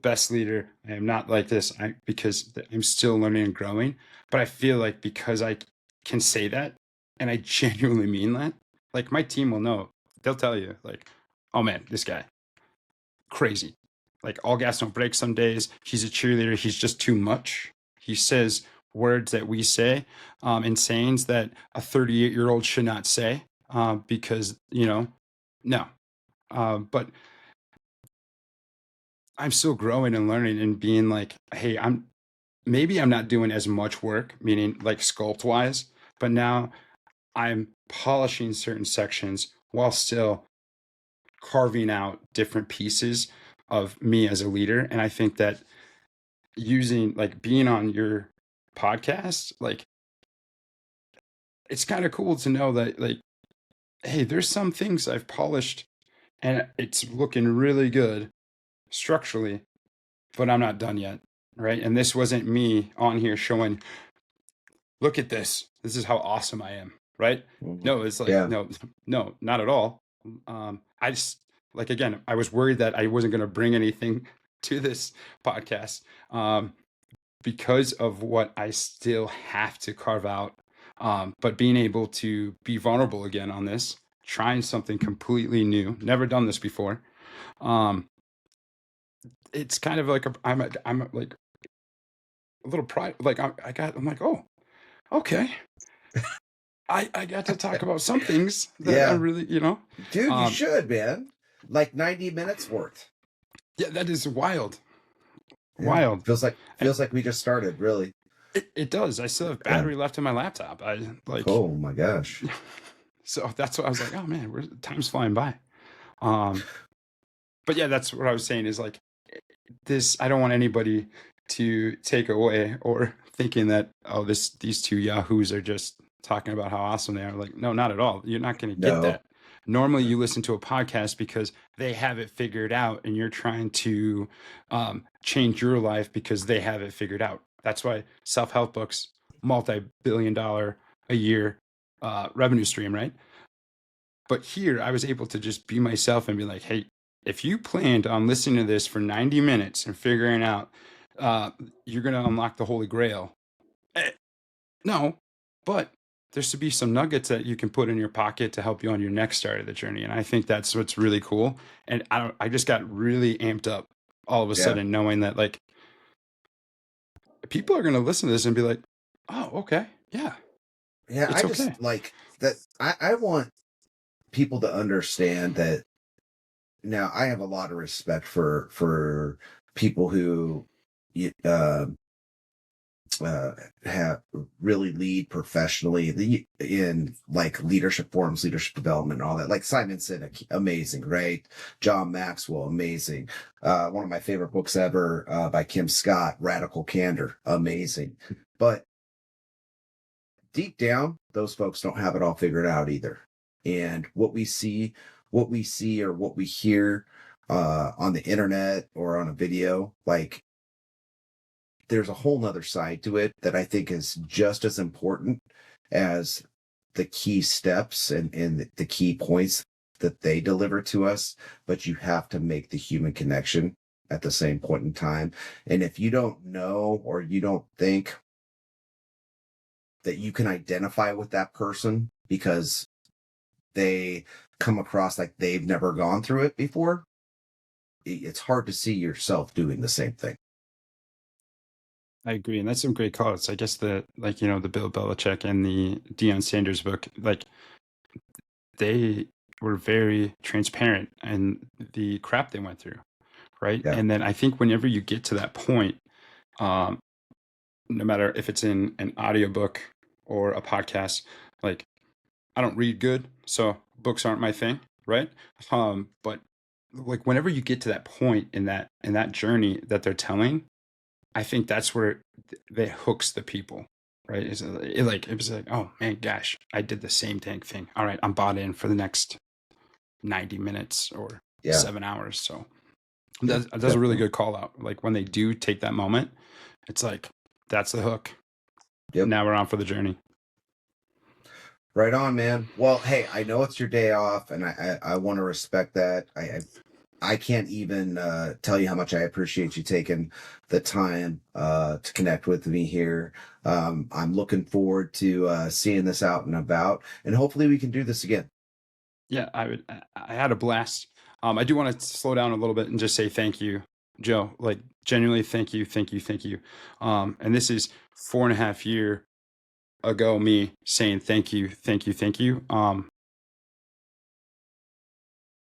best leader. I am not like this. Because I'm still learning and growing. But I feel like because I can say that and I genuinely mean that, like my team will know. They'll tell you, like, oh man, this guy, crazy. Like all gas don't break some days. He's a cheerleader. He's just too much. He says words that we say, and sayings that a 38-year-old should not say, because, no. But I'm still growing and learning and being like, hey, maybe I'm not doing as much work, meaning like sculpt wise, but now I'm polishing certain sections while still carving out different pieces of me as a leader. And I think that being on your podcast, like it's kind of cool to know that, like, hey, there's some things I've polished and it's looking really good structurally, but I'm not done yet. Right. And this wasn't me on here showing, look at this. This is how awesome I am. Right. No, it's like, Yeah. no, not at all. I just, like, again, I was worried that I wasn't going to bring anything to this podcast, because of what I still have to carve out. But being able to be vulnerable again on this, trying something completely new, never done this before. It's kind of like I'm like a little pride. Like I'm like, oh, okay. I got to talk about some things that I really, Dude, you should, man. Like 90 minutes worth. Yeah, that is wild. Yeah. Wild. Feels like we just started, really. It does. I still have battery left in my laptop. I like. Oh my gosh. So that's what I was like, oh man, time's flying by. But yeah, that's what I was saying is like this. I don't want anybody to take away or thinking that, oh, these two yahoos are just talking about how awesome they are. Like, no, not at all. You're not going to get that. Normally you listen to a podcast because they have it figured out and you're trying to change your life because they have it figured out. That's why self-help books, multi-billion-dollar a year revenue stream, right? But here I was able to just be myself and be like, hey, if you planned on listening to this for 90 minutes and figuring out you're going to unlock the Holy Grail. No, but there's to be some nuggets that you can put in your pocket to help you on your next start of the journey. And I think that's what's really cool. And I just got really amped up all of a sudden knowing that, like, people are going to listen to this and be like, oh, okay. Yeah. Yeah. It's I just like that. I want people to understand that. Now, I have a lot of respect for people who have really lead professionally in like leadership forums, leadership development, and all that. Like Simon Sinek, amazing, right? John Maxwell, amazing. One of my favorite books ever by Kim Scott, Radical Candor, amazing. But deep down, those folks don't have it all figured out either. And what we see or what we hear on the internet or on a video, like there's a whole nother side to it that I think is just as important as the key steps and the key points that they deliver to us, but you have to make the human connection at the same point in time. And if you don't know, or you don't think that you can identify with that person because they come across like they've never gone through it before, it's hard to see yourself doing the same thing. I agree, and that's some great calls. I guess the the Bill Belichick and the Deion Sanders book, like they were very transparent in the crap they went through, right? Yeah. And then I think whenever you get to that point, no matter if it's in an audiobook or a podcast, like I don't read good, so books aren't my thing, right? But like whenever you get to that point in that journey that they're telling, I think that's where that hooks the people, right? It was like, oh man, gosh, I did the same dang thing. All right, I'm bought in for the next 90 minutes or Yeah. 7 hours. So that's a really good call out. Like when they do take that moment, it's like that's the hook. Yep. Now we're on for the journey. Right on, man. Well, hey, I know it's your day off, and I want to respect that. I can't even tell you how much I appreciate you taking the time to connect with me here. I'm looking forward to seeing this out and about, and hopefully we can do this again. Yeah, I had a blast. I do want to slow down a little bit and just say thank you, Joe. Like genuinely, thank you, thank you, thank you. And this is 4.5 years ago, me saying thank you, thank you, thank you.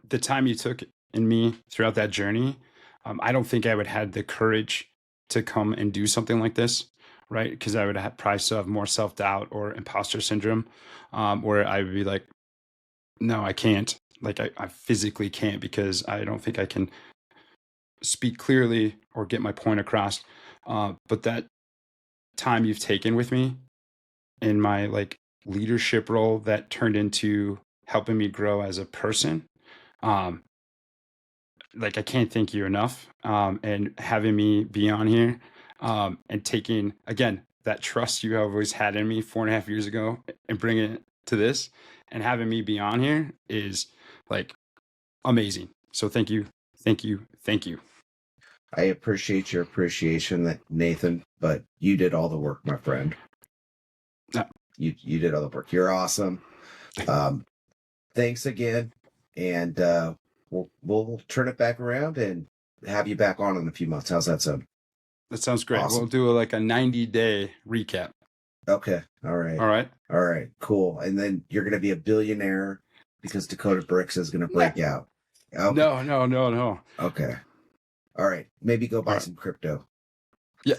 The time you took in me throughout that journey, I don't think I would had the courage to come and do something like this, right? Because I would have probably still have more self-doubt or imposter syndrome, where I would be like, no, I can't. Like I physically can't because I don't think I can speak clearly or get my point across. But that time you've taken with me in my like leadership role that turned into helping me grow as a person, like I can't thank you enough. And having me be on here, and taking again that trust you have always had in me 4.5 years ago and bringing it to this and having me be on here is like amazing. So thank you, thank you, thank you. I appreciate your appreciation, Nathan, but you did all the work, my friend. Yeah. You did all the work. You're awesome. Thanks again, and we'll turn it back around and have you back on in a few months. How's that sound? That sounds great. Awesome. We'll do like a 90-day recap. Okay. All right. All right. All right. Cool. And then you're going to be a billionaire because Dakota Bricks is going to break out. Okay. No. Okay. All right. Maybe go buy All right. some crypto. Yeah.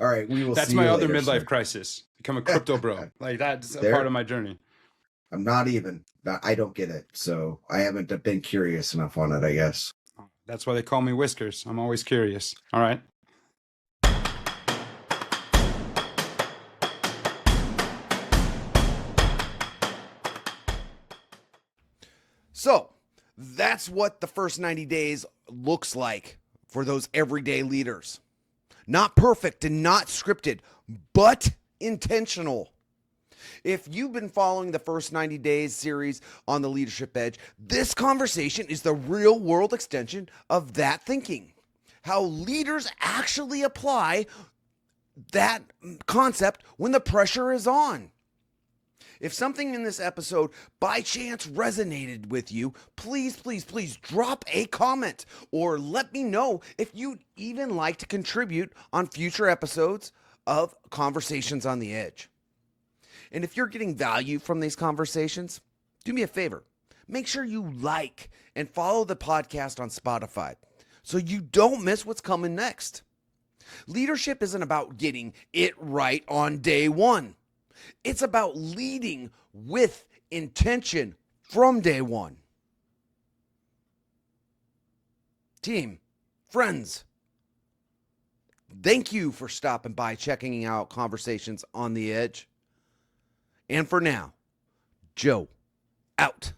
All right. We will. That's see my you other later, midlife sir. crisis. Become a crypto bro. Like that's a There- part of my journey. I'm not even. I don't get it. So I haven't been curious enough on it, I guess. That's why they call me Whiskers. I'm always curious. All right. So that's what the first 90 days looks like for those everyday leaders. Not perfect and not scripted, but intentional. If you've been following the first 90 days series on the Leadership Edge, this conversation is the real world extension of that thinking. How leaders actually apply that concept when the pressure is on. If something in this episode by chance resonated with you, please drop a comment or let me know if you'd even like to contribute on future episodes of Conversations on the Edge. And if you're getting value from these conversations, do me a favor. Make sure you like and follow the podcast on Spotify so you don't miss what's coming next. Leadership isn't about getting it right on day one. It's about leading with intention from day one. Team, friends, thank you for stopping by, checking out Conversations on the Edge. And for now, Joe, out.